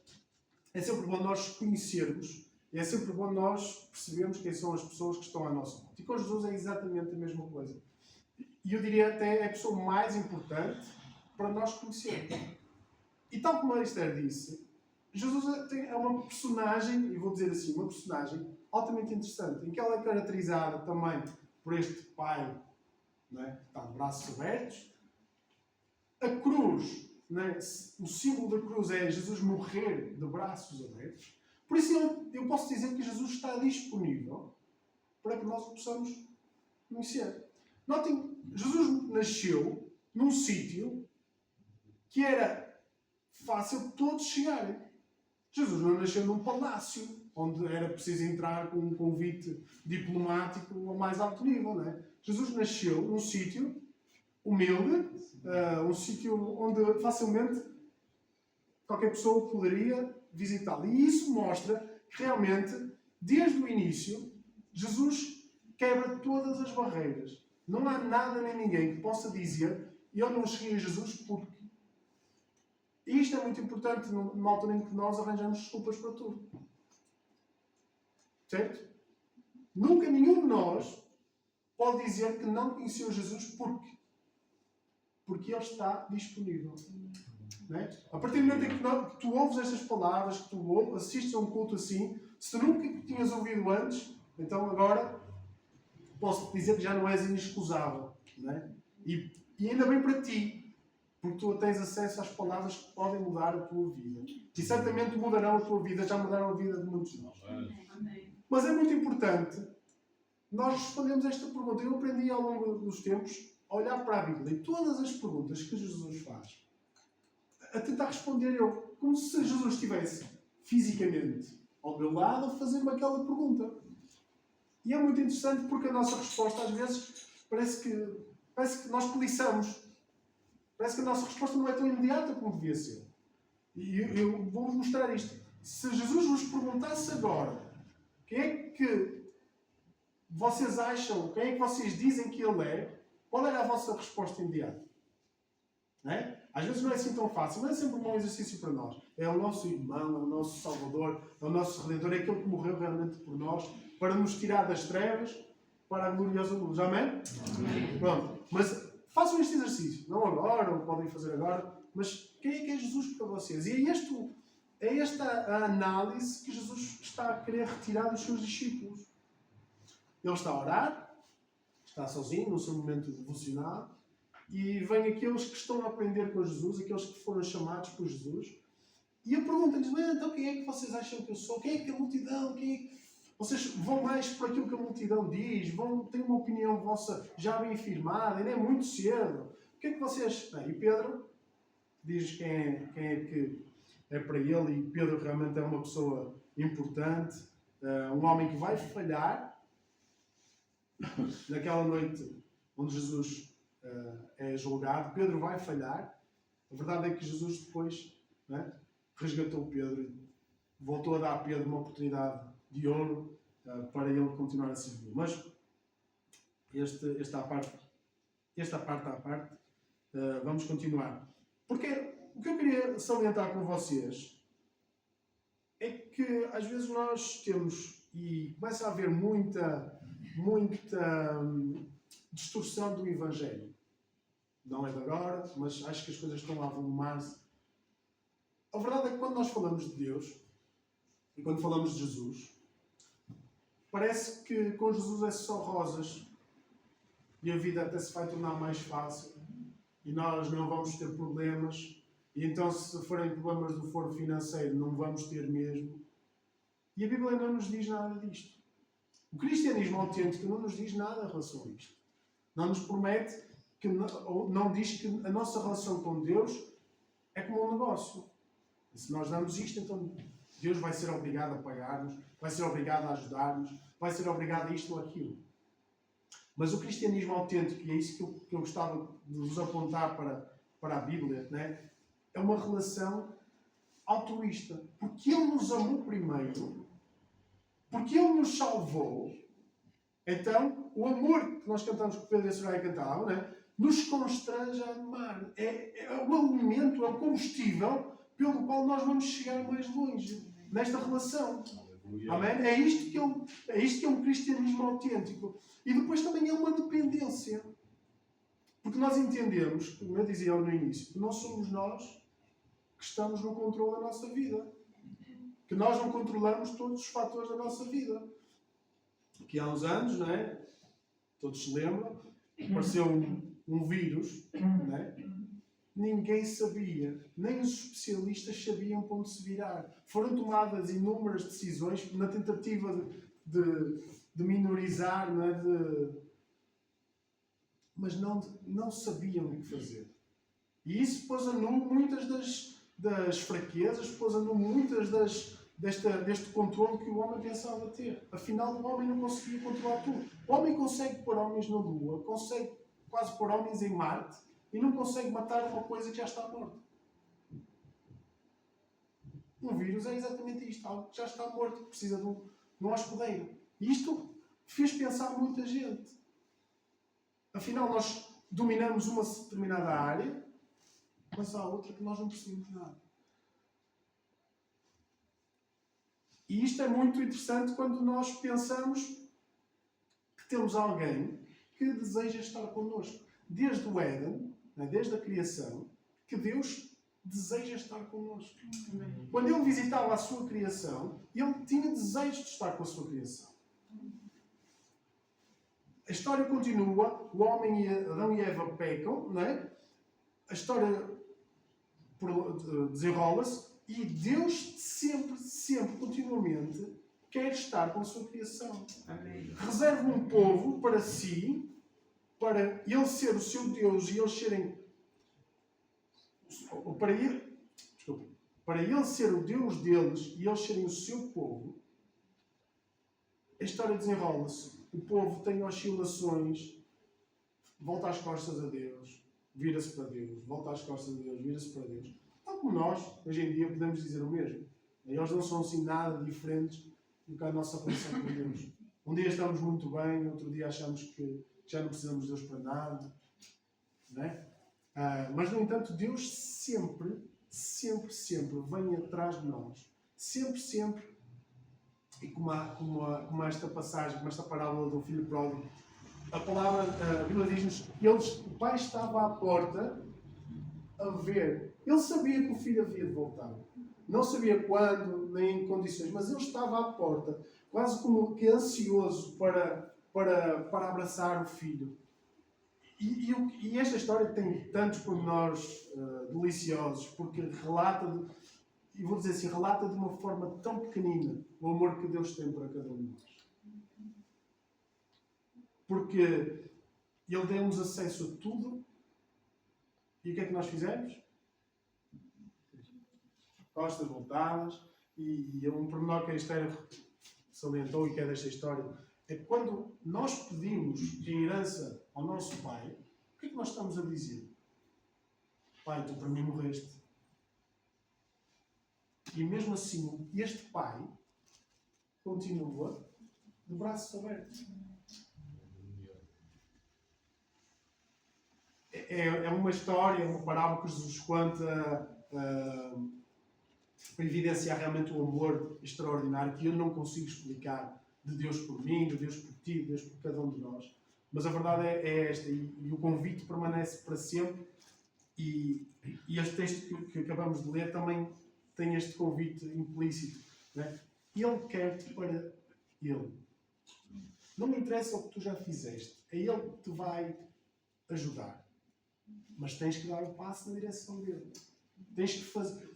é sempre bom nós conhecermos, e é sempre bom nós percebermos quem são as pessoas que estão à nossa volta. E com Jesus é exatamente a mesma coisa. E eu diria até é a pessoa mais importante para nós conhecermos. E tal como a Esther disse, Jesus é uma personagem, e vou dizer assim, uma personagem altamente interessante, em que ela é caracterizada também por este pai, não é? Que está de braços abertos. A cruz, não é? O símbolo da cruz é Jesus morrer de braços abertos. Por isso eu posso dizer que Jesus está disponível para que nós o possamos conhecer. Notem, Jesus nasceu num sítio que era fácil de todos chegarem. Jesus não nasceu num palácio, onde era preciso entrar com um convite diplomático ao mais alto nível, não é? Jesus nasceu num sítio humilde, um sítio onde facilmente qualquer pessoa poderia visitá-lo. E isso mostra que realmente, desde o início, Jesus quebra todas as barreiras. Não há nada nem ninguém que possa dizer eu não cheguei a Jesus porque. E isto é muito importante numa altura em que nós arranjamos desculpas para tudo. Certo? Nunca nenhum de nós pode dizer que não conheceu Jesus porque Ele está disponível. Não é? A partir do momento em que tu ouves estas palavras, que tu assistes a um culto assim, se tu nunca tinhas ouvido antes, então agora posso dizer que já não és inexcusável. Não é? E ainda bem para ti, porque tu tens acesso às palavras que podem mudar a tua vida. E certamente mudarão a tua vida, já mudaram a vida de muitos de nós. Mas é muito importante nós respondermos esta pergunta. Eu aprendi ao longo dos tempos a olhar para a Bíblia e todas as perguntas que Jesus faz, a tentar responder eu, como se Jesus estivesse fisicamente ao meu lado a fazer-me aquela pergunta. E é muito interessante porque a nossa resposta às vezes parece que nós cobiçamos. Parece que a nossa resposta não é tão imediata como devia ser. E eu vou-vos mostrar isto. Se Jesus vos perguntasse agora quem é que vocês acham, quem é que vocês dizem que Ele é, qual era a vossa resposta imediata? Não é? Às vezes não é assim tão fácil, mas é sempre um bom exercício para nós. É o nosso irmão, é o nosso Salvador, é o nosso Redentor, é aquele que morreu realmente por nós, para nos tirar das trevas para a gloriosa luz. Amém? Amém. Pronto. Mas façam este exercício. Não agora, ou podem fazer agora, mas quem é que é Jesus para vocês? E é esta a análise que Jesus está a querer retirar dos seus discípulos. Ele está a orar, está sozinho, no seu momento devocional, e vem aqueles que estão a aprender com Jesus, aqueles que foram chamados por Jesus, e ele pergunta-lhes, então quem é que vocês acham que eu sou? Quem é que a multidão? Vocês vão mais por aquilo que a multidão diz? Têm uma opinião vossa já bem firmada? Ainda é muito cedo. O que é que vocês... E Pedro diz quem é que é para ele, e Pedro realmente é uma pessoa importante, um homem que vai falhar naquela noite onde Jesus é julgado. Pedro vai falhar. A verdade é que Jesus depois resgatou Pedro e voltou a dar a Pedro uma oportunidade de ouro para ele continuar a servir. Mas esta parte à parte, vamos continuar. Porque o que eu queria salientar com vocês é que às vezes nós temos, e começa a haver muita distorção do Evangelho. Não é de agora, mas acho que as coisas estão a avolumar-se. A verdade é que quando nós falamos de Deus e quando falamos de Jesus, parece que com Jesus é só rosas e a vida até se vai tornar mais fácil e nós não vamos ter problemas, e então se forem problemas do foro financeiro não vamos ter mesmo. E a Bíblia não nos diz nada disto. O cristianismo autêntico não nos diz nada em relação a isto. Não nos promete, não diz que a nossa relação com Deus é como um negócio. E se nós damos isto, então Deus vai ser obrigado a pagar-nos, vai ser obrigado a ajudar-nos, vai ser obrigado a isto ou aquilo. Mas o cristianismo autêntico, e é isso que eu gostava de vos apontar para a Bíblia, né? É uma relação altruísta. Porque Ele nos amou primeiro, porque Ele nos salvou. Então, o amor que nós cantamos, que o Pedro e a Soraya cantavam, né? Nos constrange a amar. É o alimento, é o combustível pelo qual nós vamos chegar mais longe nesta relação. Amém? É isto que é um cristianismo autêntico. E depois também é uma dependência. Porque nós entendemos, como eu dizia no início, que não somos nós que estamos no controle da nossa vida. Que nós não controlamos todos os fatores da nossa vida. Que há uns anos, não é? Todos se lembram, apareceu um vírus, não é? Ninguém sabia, nem os especialistas sabiam para onde se virar. Foram tomadas inúmeras decisões na tentativa de minorizar, não é? Mas não sabiam o que fazer. E isso pôs a nu muitas das fraquezas, pôs a nu muitas deste controle que o homem pensava ter. Afinal, o homem não conseguia controlar tudo. O homem consegue pôr homens na Lua, consegue quase pôr homens em Marte, e não consegue matar uma coisa que já está morta. Um vírus é exatamente isto. Algo que já está morto, que precisa de um hospedeiro. E isto fez pensar muita gente. Afinal, nós dominamos uma determinada área, mas há outra que nós não percebemos nada. E isto é muito interessante quando nós pensamos que temos alguém que deseja estar connosco. Desde o Éden, desde a criação, que Deus deseja estar connosco. Quando Ele visitava a sua criação, Ele tinha desejo de estar com a sua criação. A história continua, o homem, Adão e Eva pecam, não é? A história desenrola-se e Deus sempre, continuamente, quer estar com a sua criação. Amém. Reserva um povo para si, para Ele ser o seu Deus e eles serem... Para Ele ser o Deus deles e eles serem o seu povo. A história desenrola-se. O povo tem oscilações, volta às costas a Deus, vira-se para Deus, volta às costas a Deus, vira-se para Deus. Tal como nós, hoje em dia, podemos dizer o mesmo. Eles não são assim nada diferentes do que a nossa relação com Deus. Um dia estamos muito bem, outro dia achamos que já não precisamos de Deus para nada. Não é? Mas, no entanto, Deus sempre vem atrás de nós. Sempre. E como esta passagem, como esta parábola do filho pródigo, a Bíblia diz-nos que o pai estava à porta a ver. Ele sabia que o filho havia de voltar. Não sabia quando, nem em condições, mas ele estava à porta, quase como que ansioso para abraçar o filho. E esta história tem tantos pormenores deliciosos, porque relata de uma forma tão pequenina o amor que Deus tem para cada um de nós. Porque Ele deu-nos acesso a tudo. E o que é que nós fizemos? Costas voltadas. E um pormenor que a Esther salientou e que é desta história é que quando nós pedimos em herança ao nosso pai, o que é que nós estamos a dizer? Pai, tu para mim morreste. E mesmo assim, este pai continua de braços abertos. É uma história, uma parábola que Jesus conta para evidenciar realmente o amor extraordinário que eu não consigo explicar de Deus por mim, de Deus por ti, de Deus por cada um de nós. Mas a verdade é esta, e o convite permanece para sempre. E este texto que acabamos de ler também tem este convite implícito. Né? Ele quer-te para Ele. Não me interessa o que tu já fizeste. É Ele que te vai ajudar. Mas tens que dar o passo na direção dele. Tens que fazer...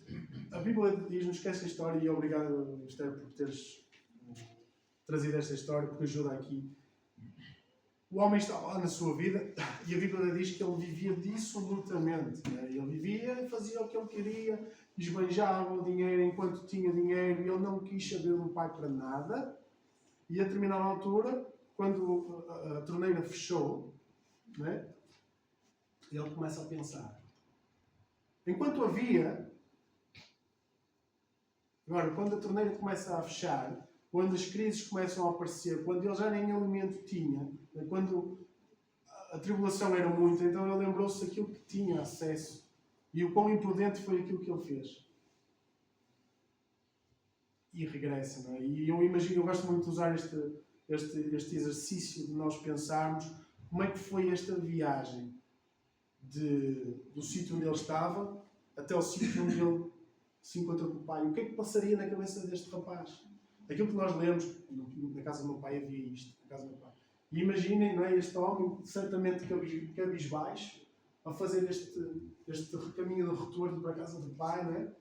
A Bíblia diz-nos que esta história, e obrigado, Esther, por teres trazido esta história, porque ajuda aqui. O homem estava lá na sua vida e a Bíblia diz que ele vivia dissolutamente. Né? Ele vivia, fazia o que ele queria, esbanjava o dinheiro enquanto tinha dinheiro e ele não quis saber do pai para nada. E a determinada altura, quando a torneira fechou, não é? Ele começa a pensar. Enquanto havia, agora, quando a torneira começa a fechar, quando as crises começam a aparecer, quando ele já nem alimento tinha, quando a tribulação era muita, então ele lembrou-se daquilo que tinha acesso e o quão imprudente foi aquilo que ele fez. E regressa, não é? E eu imagino, eu gosto muito de usar este exercício de nós pensarmos como é que foi esta viagem do sítio onde ele estava até o sítio onde ele se encontra com o pai. O que é que passaria na cabeça deste rapaz? Aquilo que nós lemos, na casa do meu pai havia isto, na casa do meu pai. E imaginem, não é, este homem, certamente cabisbaixo, a fazer este caminho de retorno para a casa do pai, não é?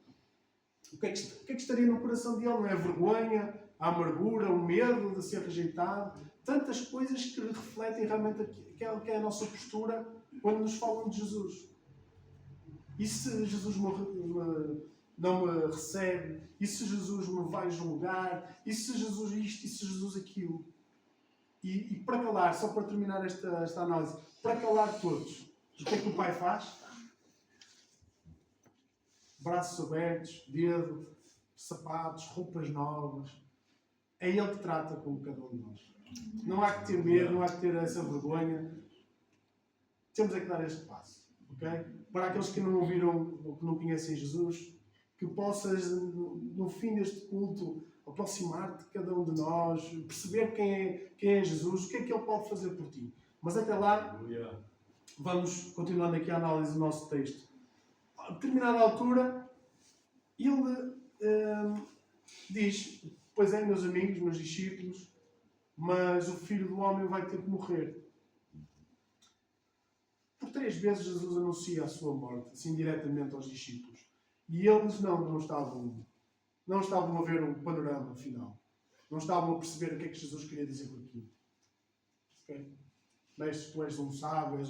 O que é que estaria no coração dele? Não é a vergonha, a amargura, o medo de ser rejeitado? Tantas coisas que refletem realmente aquela que é a nossa postura quando nos falam de Jesus. E se Jesus não me recebe? E se Jesus me vai julgar? E se Jesus isto? E se Jesus aquilo? E para calar, só para terminar esta análise, para calar todos, o que é que o pai faz? Braços abertos, dedo, sapatos, roupas novas. É ele que trata com cada um de nós. Não há que ter medo, não há que ter essa vergonha. Temos é que dar este passo. Okay? Para aqueles que não ouviram ou que não conhecem Jesus, que possas, no fim deste culto, aproximar-te de cada um de nós, perceber quem é Jesus, o que é que Ele pode fazer por ti. Mas até lá, vamos continuando aqui a análise do nosso texto. A determinada altura, ele diz: pois é, meus amigos, meus discípulos, mas o Filho do Homem vai ter que morrer. Por 3 vezes Jesus anuncia a sua morte, assim diretamente aos discípulos. E eles não estavam a ver o panorama final. Não estavam a perceber o que é que Jesus queria dizer por aquilo. Okay? Mestre, tu és um sábio,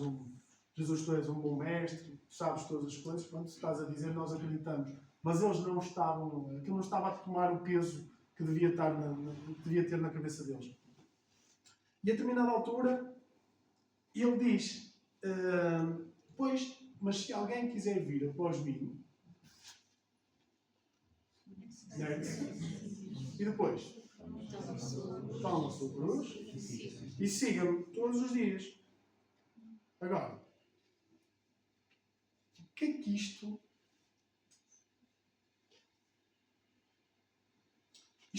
Jesus, tu és um bom mestre, tu sabes todas as coisas, quando estás a dizer, nós acreditamos. Mas eles não estavam, aquilo não estava a tomar o peso que devia ter na cabeça deles. E a determinada altura, ele diz, pois, mas se alguém quiser vir após mim, e depois, toma a sua cruz e siga-me todos os dias. Agora, o que é que isto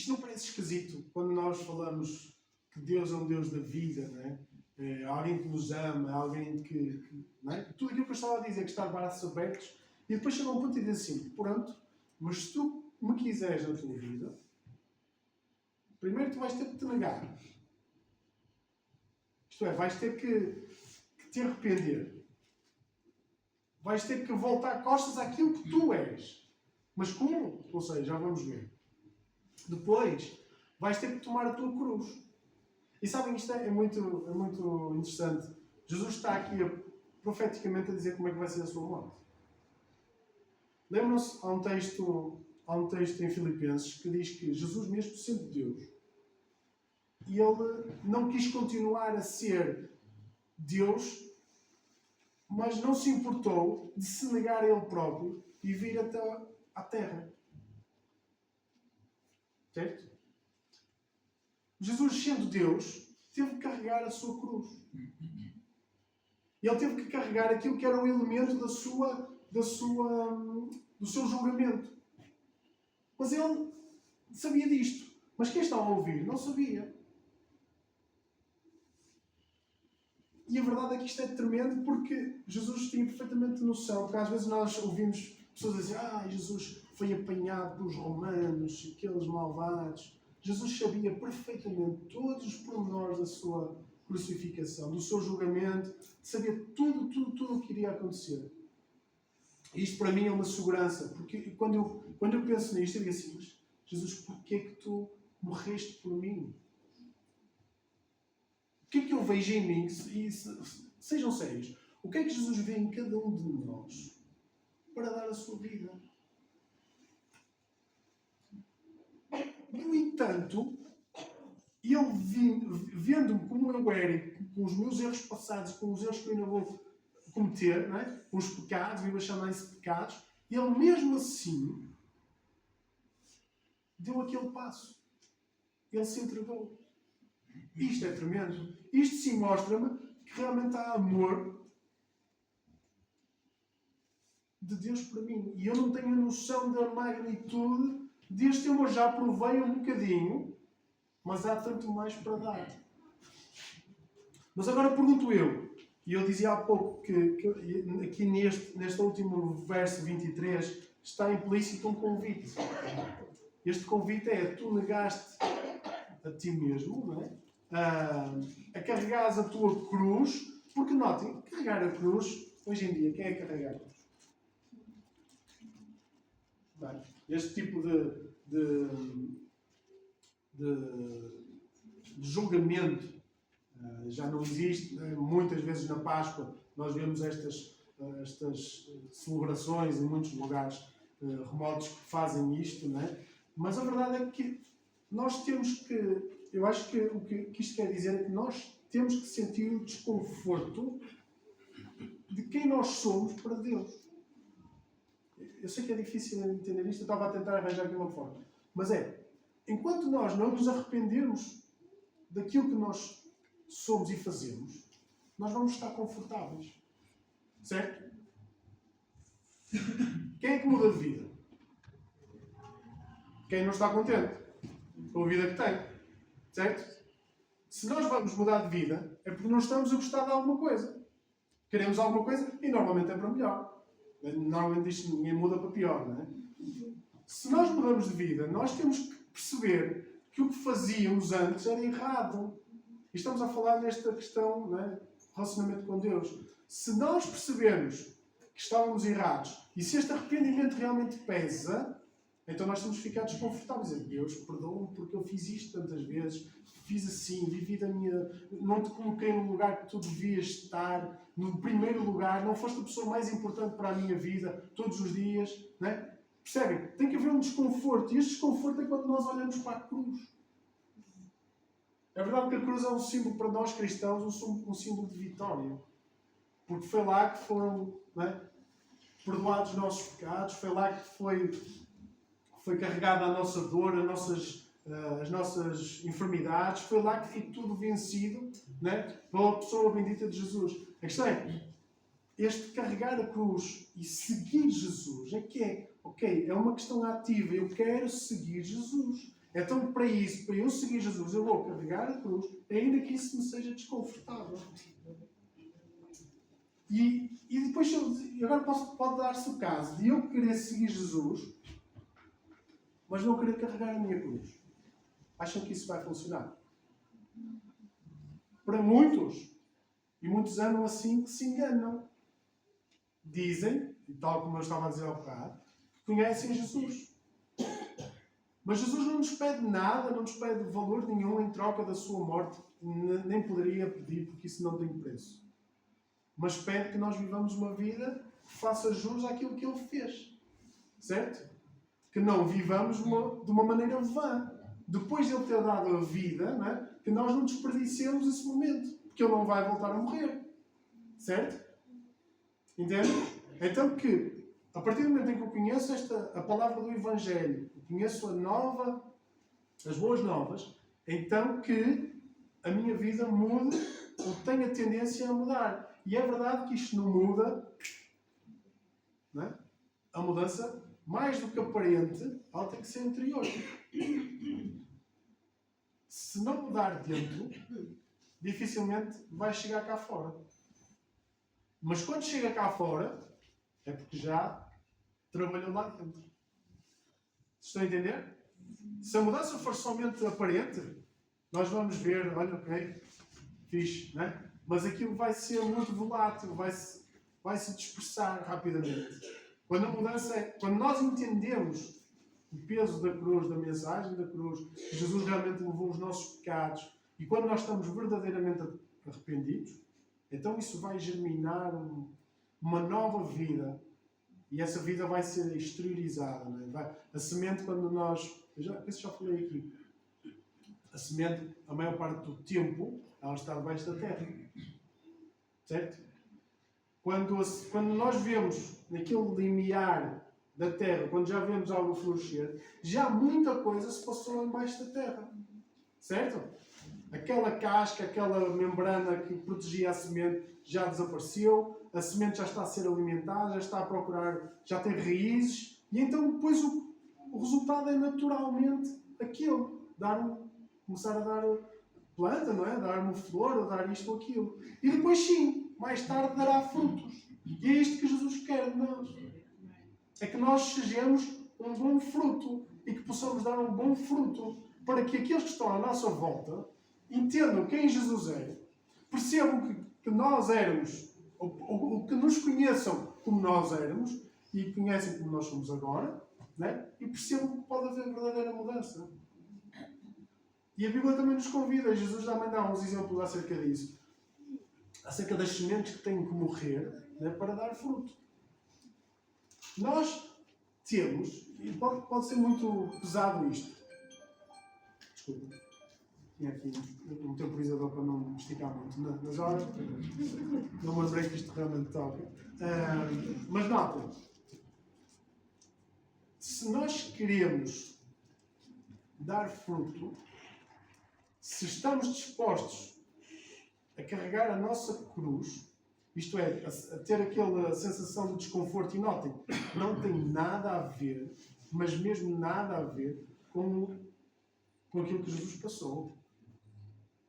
não parece esquisito quando nós falamos que Deus é um Deus da vida, não é? É alguém que nos ama, alguém que não é? Tudo aquilo que eu estava a dizer, que está de braços abertos, e depois chega um ponto e diz assim: pronto, mas se tu me quiseres na tua vida, primeiro tu vais ter que te negar. Isto é, vais ter que te arrepender. Vais ter que voltar costas àquilo que tu és. Mas como? Não sei, já vamos ver. Depois, vais ter que tomar a tua cruz. E sabem, isto é muito interessante. Jesus está aqui profeticamente a dizer como é que vai ser a sua morte. Lembram-se, há um texto em Filipenses que diz que Jesus, mesmo sendo Deus, e ele não quis continuar a ser Deus, mas não se importou de se negar a ele próprio e vir até à terra. Certo? Jesus, sendo Deus, teve que carregar a sua cruz. Ele teve que carregar aquilo que era o elemento do seu julgamento. Mas ele sabia disto. Mas quem estava a ouvir não sabia. E a verdade é que isto é tremendo porque Jesus tinha perfeitamente noção. Porque às vezes nós ouvimos pessoas dizer: Jesus foi apanhado pelos romanos, aqueles malvados. Jesus sabia perfeitamente todos os pormenores da sua crucificação, do seu julgamento, sabia tudo o que iria acontecer. E isto para mim é uma segurança, porque quando eu penso nisto, eu digo assim: mas Jesus, porquê é que tu morreste por mim? O que é que eu vejo em mim? E sejam sérios, o que é que Jesus vê em cada um de nós para dar a sua vida? No entanto, E ele, vendo-me como eu era, com os meus erros passados, com os erros que eu ainda vou cometer, não é? Com os pecados, eu vou chamar isso pecados, ele mesmo assim deu aquele passo. Ele se entregou. Isto é tremendo. Isto sim mostra-me que realmente há amor de Deus para mim. E eu não tenho a noção da magnitude deste amor. Já provei um bocadinho, mas há tanto mais para dar. Mas agora pergunto eu, e eu dizia há pouco que aqui neste último verso 23 está implícito um convite. Este convite é: tu negaste a ti mesmo, não é? A carregares a tua cruz, porque notem, carregar a cruz, hoje em dia, quem é que carrega a cruz? Bem, este tipo de julgamento já não existe. Muitas vezes na Páscoa nós vemos estas celebrações em muitos lugares remotos que fazem isto, não é? Mas a verdade é que nós temos que, eu acho que o que isto quer dizer é que nós temos que sentir o desconforto de quem nós somos para Deus. Eu sei que é difícil entender isto, eu estava a tentar arranjar aqui uma forma. Mas enquanto nós não nos arrependermos daquilo que nós somos e fazemos, nós vamos estar confortáveis. Certo? Quem é que muda de vida? Quem não está contente com a vida que tem. Certo? Se nós vamos mudar de vida, é porque não estamos a gostar de alguma coisa. Queremos alguma coisa e normalmente é para melhor. Normalmente isto ninguém muda para pior, não é? Se nós mudamos de vida, nós temos que perceber que o que fazíamos antes era errado. E estamos a falar nesta questão, não é? Relacionamento com Deus. Se nós percebermos que estávamos errados e se este arrependimento realmente pesa, então nós temos que ficar desconfortáveis. Deus, perdoa-me porque eu fiz isto tantas vezes, fiz assim, vivi da minha... Não te coloquei no lugar que tu devias estar, no primeiro lugar, não foste a pessoa mais importante para a minha vida, todos os dias, não é? Percebem? Tem que haver um desconforto, e este desconforto é quando nós olhamos para a cruz. É verdade que a cruz é um símbolo para nós cristãos, um símbolo de vitória. Porque foi lá que foram, não é, perdoados os nossos pecados, foi lá que foi carregada a nossa dor, as nossas enfermidades, foi lá que foi tudo vencido, né, pela pessoa bendita de Jesus. A questão é, este carregar a cruz e seguir Jesus, é uma questão ativa. Eu quero seguir Jesus. Então, para eu seguir Jesus, eu vou carregar a cruz, ainda que isso me seja desconfortável. E depois, agora pode dar-se o caso de eu querer seguir Jesus, mas não querer carregar a minha cruz. Acham que isso vai funcionar? Para muitos, e muitos andam assim que se enganam. Dizem, e tal como eu estava a dizer ao bocado, que conhecem Jesus. Mas Jesus não nos pede nada, não nos pede valor nenhum em troca da sua morte. Nem poderia pedir, porque isso não tem preço. Mas pede que nós vivamos uma vida que faça jus àquilo que Ele fez. Certo? Que não vivamos de uma maneira vã. Depois de Ele ter dado a vida, não é? Que nós não desperdicemos esse momento. Porque Ele não vai voltar a morrer. Certo? Entende? Então que, a partir do momento em que eu conheço a palavra do Evangelho, eu conheço as boas novas, então que a minha vida mude ou tenha tendência a mudar. E é verdade que isto não muda, não é? A mudança, mais do que aparente, ela tem que ser interior. Se não mudar dentro, dificilmente vai chegar cá fora. Mas quando chega cá fora, é porque já trabalhou lá dentro. Estão a entender? Se a mudança for somente aparente, nós vamos ver, olha, ok, fixe, não é? Mas aquilo vai ser muito volátil, vai se dispersar rapidamente. Quando a mudança quando nós entendemos o peso da cruz, da mensagem da cruz, que Jesus realmente levou os nossos pecados, e quando nós estamos verdadeiramente arrependidos, então isso vai germinar uma nova vida. E essa vida vai ser exteriorizada. Não é? A semente, quando nós... Eu penso que já falei aqui. A semente, a maior parte do tempo, ela está debaixo da terra. Certo? Quando nós vemos naquele limiar da terra, quando já vemos algo florescer, já muita coisa se passou embaixo da terra. Certo? Aquela casca, aquela membrana que protegia a semente já desapareceu, a semente já está a ser alimentada, já está a procurar, já tem raízes, e então depois o resultado é naturalmente aquele, começar a dar planta, não é? Dar-me flor, ou dar isto ou aquilo. E depois sim, mais tarde dará frutos. E é isto que Jesus quer de nós. É que nós sejamos um bom fruto e que possamos dar um bom fruto para que aqueles que estão à nossa volta entendam quem Jesus é, percebam que nós éramos, ou que nos conheçam como nós éramos e conhecem como nós somos agora, né? E percebam que pode haver verdadeira mudança. E a Bíblia também nos convida, Jesus também dá uns exemplos acerca disso, acerca das sementes que têm que morrer, né, para dar fruto. Nós temos, e pode ser muito pesado isto, desculpa, tinha aqui um temporizador para não me esticar muito nas horas, não me lembrei que isto realmente toca. Mas nota, se nós queremos dar fruto, se estamos dispostos a carregar a nossa cruz, isto é, a ter aquela sensação de desconforto, e notem, não tem nada a ver, mas mesmo nada a ver com aquilo que Jesus passou.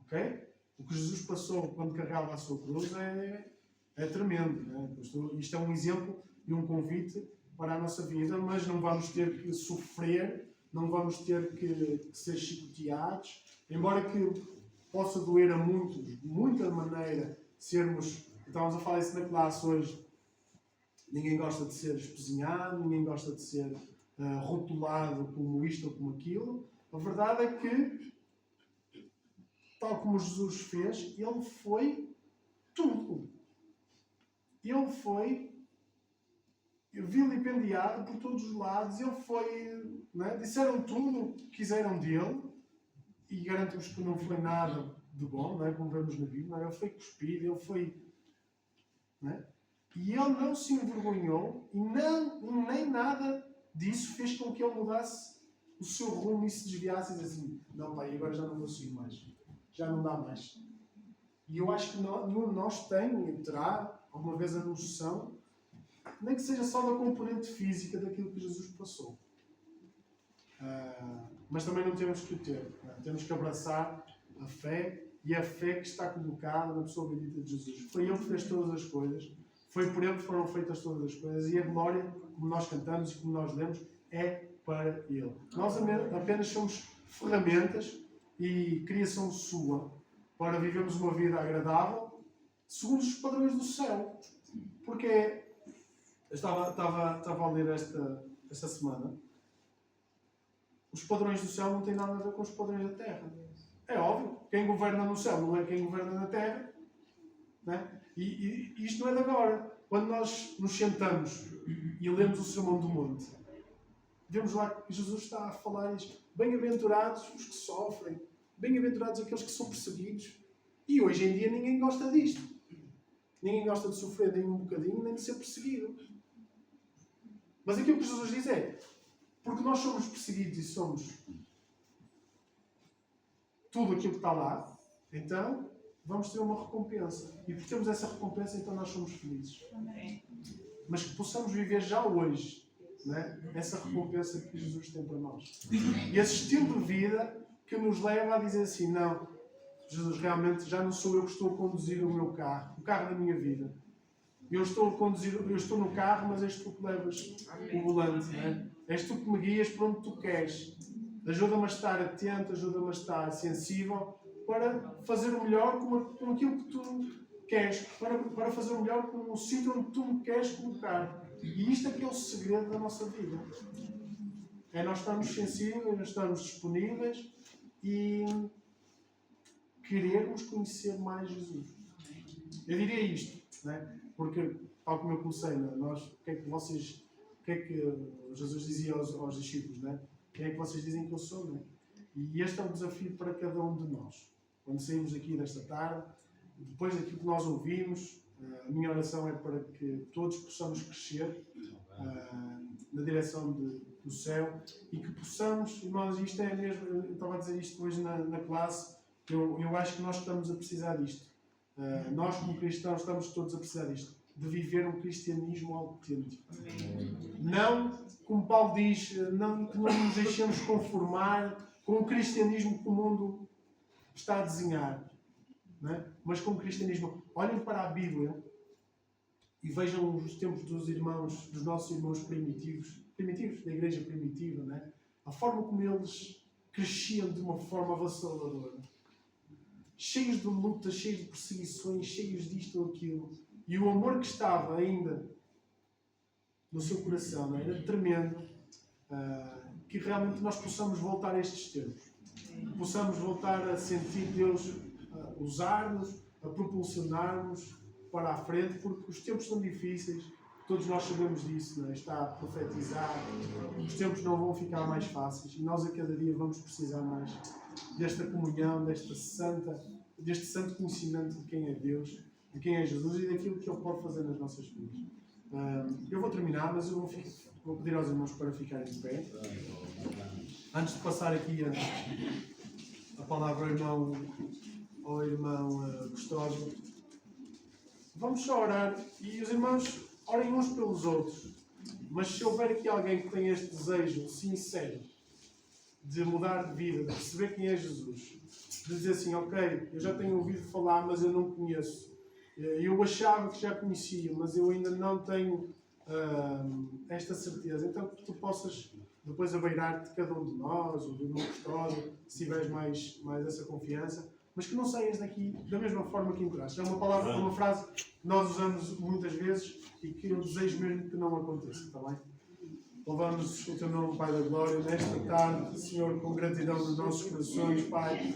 Ok? O que Jesus passou quando carregava a sua cruz é tremendo. Né? Isto é um exemplo e um convite para a nossa vida, mas não vamos ter que sofrer, não vamos ter que ser chicoteados, embora que possa doer a muitos, de muita maneira, sermos, estávamos a falar isso na classe hoje, ninguém gosta de ser espezinhado, ninguém gosta de ser rotulado como isto ou como aquilo. A verdade é que, tal como Jesus fez, ele foi tudo. Ele foi vilipendiado por todos os lados, ele foi, né? Disseram tudo o que quiseram dele, e garanto-vos que não foi nada de bom, não é? Como vemos na Bíblia, ele foi cuspido, ele foi... Né? E ele não se envergonhou, e nem nada disso fez com que ele mudasse o seu rumo e se desviasse e disse assim, não pai, agora já não vou seguir mais, já não dá mais. E eu acho que nenhum de nós tem e terá alguma vez a noção, nem que seja só da componente física daquilo que Jesus passou. Mas também não temos que o ter. Temos que abraçar a fé, e a fé que está colocada na pessoa bendita de Jesus. Foi Ele que fez todas as coisas, foi por Ele que foram feitas todas as coisas, e a glória, como nós cantamos e como nós lemos, é para Ele. Nós apenas somos ferramentas e criação sua para vivermos uma vida agradável segundo os padrões do céu. Porque eu estava a ler esta semana, os padrões do céu não têm nada a ver com os padrões da terra. É óbvio, quem governa no céu não é quem governa na terra. Né? E isto não é de agora. Quando nós nos sentamos e lemos o Sermão do Monte, vemos lá que Jesus está a falar isto. Bem-aventurados os que sofrem, bem-aventurados aqueles que são perseguidos. E hoje em dia ninguém gosta disto. Ninguém gosta de sofrer nem um bocadinho, nem de ser perseguido. Mas aquilo que Jesus diz é, porque nós somos perseguidos e somos tudo aquilo que está lá, então vamos ter uma recompensa. E porque temos essa recompensa, então nós somos felizes. Mas que possamos viver já hoje, né, essa recompensa que Jesus tem para nós. E esse estilo de vida que nos leva a dizer assim, não, Jesus, realmente já não sou eu que estou a conduzir o meu carro, o carro da minha vida. Eu estou no carro, mas és tu que levas o volante, né? És tu que me guias para onde tu queres. Ajuda-me a estar atento, ajuda-me a estar sensível para fazer o melhor com aquilo que tu queres, para fazer o melhor com o sítio onde tu me queres colocar. E isto é que é o segredo da nossa vida. É nós estarmos sensíveis, nós estarmos disponíveis e querermos conhecer mais Jesus. Eu diria isto, né? Porque, tal como eu comecei, né? O que é que Jesus dizia aos discípulos, né? Quem é que vocês dizem que eu sou? Né? E este é um desafio para cada um de nós. Quando saímos aqui desta tarde, depois daquilo que nós ouvimos, a minha oração é para que todos possamos crescer na direção do céu e que possamos, irmãos, isto é mesmo, eu estava a dizer isto hoje na classe, eu acho que nós estamos a precisar disto. Nós como cristãos estamos todos a precisar disto, de viver um cristianismo autêntico. Não, como Paulo diz, que não nos deixemos conformar com o cristianismo que o mundo está a desenhar, não é? Mas com o cristianismo. Olhem para a Bíblia e vejam os tempos dos irmãos, dos nossos irmãos primitivos, da igreja primitiva, não é? A forma como eles cresciam de uma forma avassaladora, cheios de lutas, cheios de perseguições, cheios disto ou aquilo, e o amor que estava ainda no seu coração, não é? Era tremendo. Que realmente nós possamos voltar a estes tempos, possamos voltar a sentir Deus usar-nos, a propulsionar-nos para a frente, porque os tempos são difíceis, todos nós sabemos disso, não é? Está a profetizar, os tempos não vão ficar mais fáceis e nós a cada dia vamos precisar mais desta comunhão, deste santo conhecimento de quem é Deus, de quem é Jesus e daquilo que Ele pode fazer nas nossas vidas. Eu vou terminar, mas eu vou pedir aos irmãos para ficarem de pé. Antes de passar aqui a palavra ao irmão Custódio, vamos só orar e os irmãos orem uns pelos outros. Mas se houver aqui alguém que tenha este desejo sincero de mudar de vida, de perceber quem é Jesus, de dizer assim, ok, eu já tenho ouvido falar, mas eu não conheço. Eu achava que já conhecia, mas eu ainda não tenho esta certeza. Então que tu possas depois abeirar-te de cada um de nós, ou do irmão Custódio, se tiveres mais essa confiança, mas que não saias daqui da mesma forma que entraste. É uma frase que nós usamos muitas vezes e que eu desejo mesmo que não aconteça, está bem? Louvamos o Teu nome, Pai da Glória, nesta tarde, Senhor, com gratidão nos nossos corações, Pai,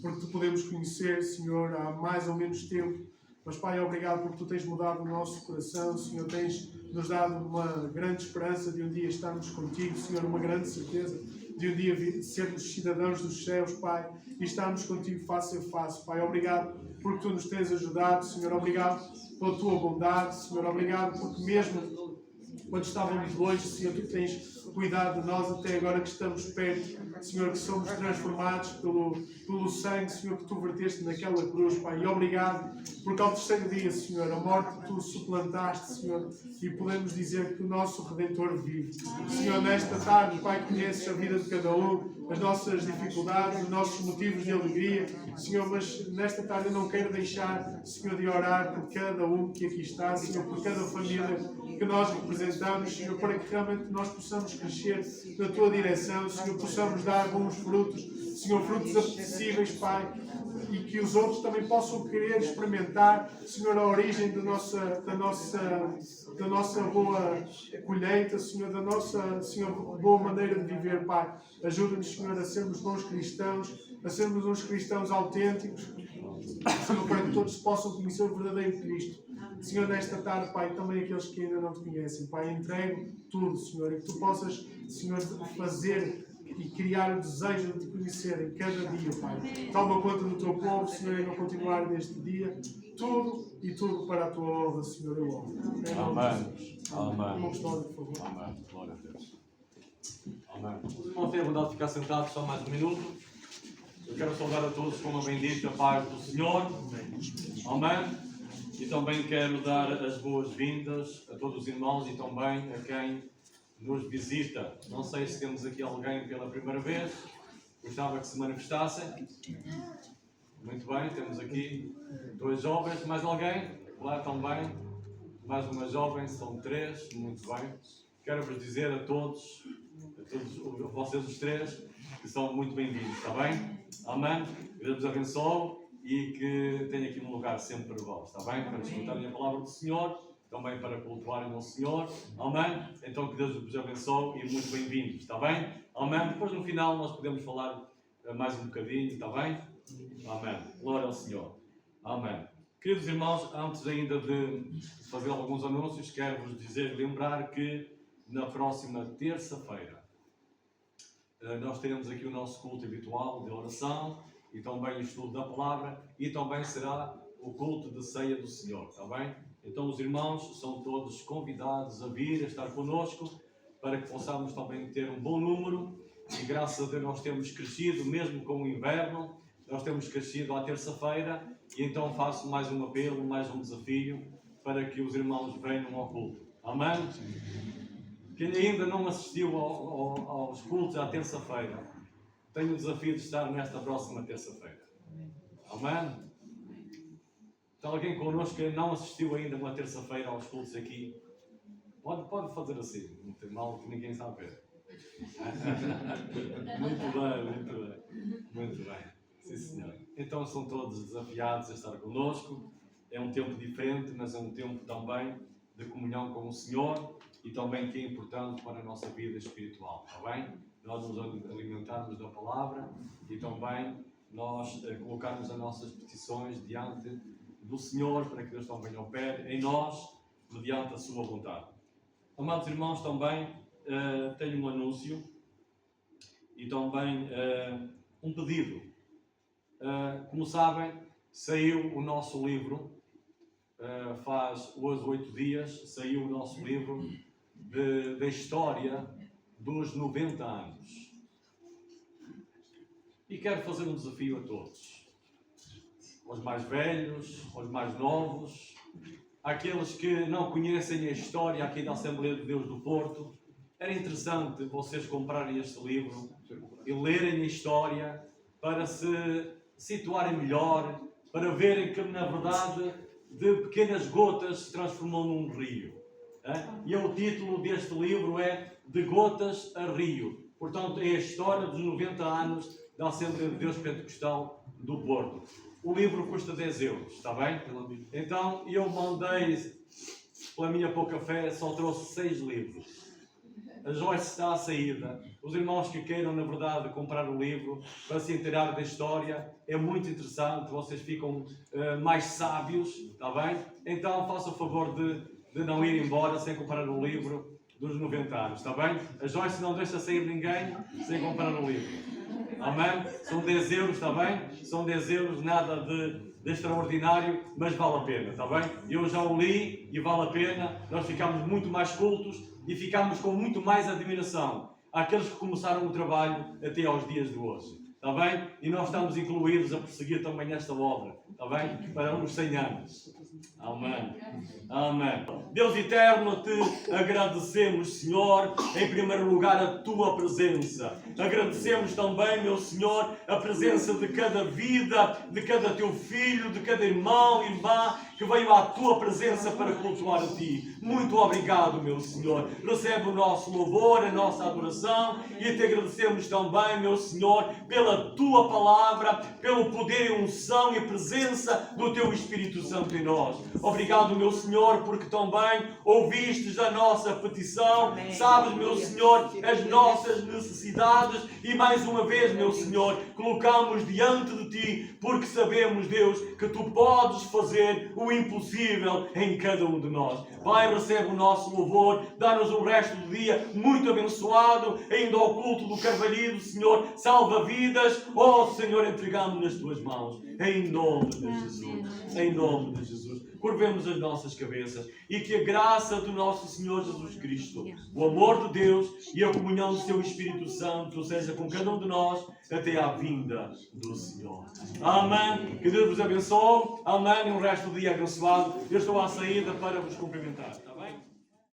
porque Te podemos conhecer, Senhor, há mais ou menos tempo. Mas, Pai, obrigado porque Tu tens mudado o nosso coração, Senhor, tens nos dado uma grande esperança de um dia estarmos contigo, Senhor, uma grande certeza de um dia sermos cidadãos dos céus, Pai, e estarmos contigo face a face, Pai. Obrigado porque Tu nos tens ajudado, Senhor, obrigado pela Tua bondade, Senhor, obrigado porque mesmo quando estávamos longe, Senhor, Tu tens cuidado de nós até agora que estamos perto, Senhor, que somos transformados pelo sangue, Senhor, que Tu verteste naquela cruz, Pai. E obrigado, porque ao terceiro dia, Senhor, a morte Tu suplantaste, Senhor, e podemos dizer que o nosso Redentor vive. Senhor, nesta tarde, Pai, conheces a vida de cada um, as nossas dificuldades, os nossos motivos de alegria, Senhor, mas nesta tarde eu não quero deixar, Senhor, de orar por cada um que aqui está, Senhor, por cada família que nós representamos, Senhor, para que realmente nós possamos crescer na Tua direção, Senhor, possamos dar bons frutos, Senhor, frutos apetecíveis, Pai, e que os outros também possam querer experimentar, Senhor, a origem da nossa boa colheita, Senhor, da nossa, Senhor, boa maneira de viver, Pai. Ajuda-nos, Senhor, a sermos bons cristãos, a sermos uns cristãos autênticos, Senhor, para que todos possam conhecer o verdadeiro Cristo. Senhor, nesta tarde, Pai, também aqueles que ainda não Te conhecem, Pai, entrego tudo, Senhor, e que Tu possas, Senhor, fazer e criar o desejo de Te conhecer em cada dia, Pai. Toma conta do Teu povo, Senhor, e não continuar neste dia. Tudo e tudo para a Tua honra, Senhor, eu oro. Amém. Amém. Irmão Custódio, por favor. Amém. Glória a Deus. Amém. Os irmãos têm a vontade de ficar sentados só mais um minuto. Eu quero saudar a todos com uma bendita paz do Senhor. Amém. E também quero dar as boas-vindas a todos os irmãos e também a quem nos visita. Não sei se temos aqui alguém pela primeira vez. Gostava que se manifestassem. Muito bem, temos aqui 2 jovens. Mais alguém? Lá também. Mais uma jovem, são 3. Muito bem. Quero-vos dizer a todos vocês os 3, que são muito bem-vindos, está bem? Amém? Que Deus vos abençoe e que tenha aqui um lugar sempre para vós, está bem? Para escutarem a palavra do Senhor, também para cultuarem ao Senhor, amém? Então que Deus vos abençoe e muito bem-vindos, está bem? Amém? Depois no final nós podemos falar mais um bocadinho, está bem? Amém. Glória ao Senhor. Amém. Queridos irmãos, antes ainda de fazer alguns anúncios, quero-vos dizer, lembrar que na próxima terça-feira, nós teremos aqui o nosso culto habitual de oração e também o estudo da palavra e também será o culto de ceia do Senhor, está bem? Então os irmãos são todos convidados a vir, a estar connosco, para que possamos também ter um bom número e graças a Deus nós temos crescido, mesmo com o inverno, nós temos crescido à terça-feira e então faço mais um apelo, mais um desafio para que os irmãos venham ao culto. Amém? Quem ainda não assistiu aos cultos à terça-feira, tenho o desafio de estar nesta próxima terça-feira. Amém? Está alguém connosco que não assistiu ainda uma terça-feira aos cultos aqui? Pode fazer assim, não tem mal que ninguém sabe ver. Muito bem. Sim, senhor. Então são todos desafiados a estar connosco. É um tempo diferente, mas é um tempo também de comunhão com o Senhor e também que é importante para a nossa vida espiritual, está bem? Nós nos alimentarmos da palavra e também nós colocarmos as nossas petições diante do Senhor para que Deus também opere em nós mediante a sua vontade. Amados irmãos, também tenho um anúncio e também um pedido. Como sabem, saiu o nosso livro, faz hoje 8 dias, saiu o nosso livro da história dos 90 anos. E quero fazer um desafio a todos, aos mais velhos, aos mais novos, àqueles que não conhecem a história aqui da Assembleia de Deus do Porto. Era interessante vocês comprarem este livro e lerem a história para se situarem melhor, para verem que, na verdade, de pequenas gotas se transformou num rio. E o título deste livro é De Gotas a Rio. Portanto, é a história dos 90 anos da Assembleia de Deus Pentecostal do Porto. O livro custa 10 euros, está bem? Então, eu mandei, pela minha pouca fé, só trouxe 6 livros. A Joyce está à saída. Os irmãos que queiram, na verdade, comprar o livro para se inteirar da história, é muito interessante, vocês ficam mais sábios, está bem? Então, faça o favor de não ir embora sem comprar o livro dos 90 anos, está bem? A Joyce não deixa sair ninguém sem comprar o livro. Amém? São 10 euros, está bem? São 10 euros, nada de extraordinário, mas vale a pena, está bem? Eu já o li e vale a pena. Nós ficamos muito mais cultos e ficamos com muito mais admiração àqueles que começaram o trabalho até aos dias de hoje. Está bem? E nós estamos incluídos a prosseguir também esta obra. Está bem? Para uns 100 anos. Amém. Amém. Deus eterno, te agradecemos, Senhor, em primeiro lugar a tua presença. Agradecemos também, meu Senhor, a presença de cada vida, de cada teu filho, de cada irmão, irmã, que veio à tua presença para cultuar a ti. Muito obrigado, meu Senhor. Recebe o nosso louvor, a nossa adoração e te agradecemos também, meu Senhor, pela tua palavra, pelo poder e unção e presença do teu Espírito Santo em nós. Obrigado, meu Senhor, porque também ouvistes a nossa petição. Amém. Sabes, meu Senhor, as nossas necessidades e mais uma vez, meu Senhor, colocamos diante de ti, porque sabemos, Deus, que tu podes fazer o impossível em cada um de nós. Pai, recebe o nosso louvor, dá-nos o resto do dia muito abençoado, ainda ao culto do Carvalhido, Senhor, salva vidas. Oh, Senhor, entregamos nas tuas mãos, em nome de Jesus, em nome de Jesus. Curvemos as nossas cabeças e que a graça do nosso Senhor Jesus Cristo, o amor de Deus e a comunhão do seu Espírito Santo seja com cada um de nós até à vinda do Senhor. Amém. Que Deus vos abençoe. Amém. E um resto do dia abençoado. Eu estou à saída para vos cumprimentar. Está bem?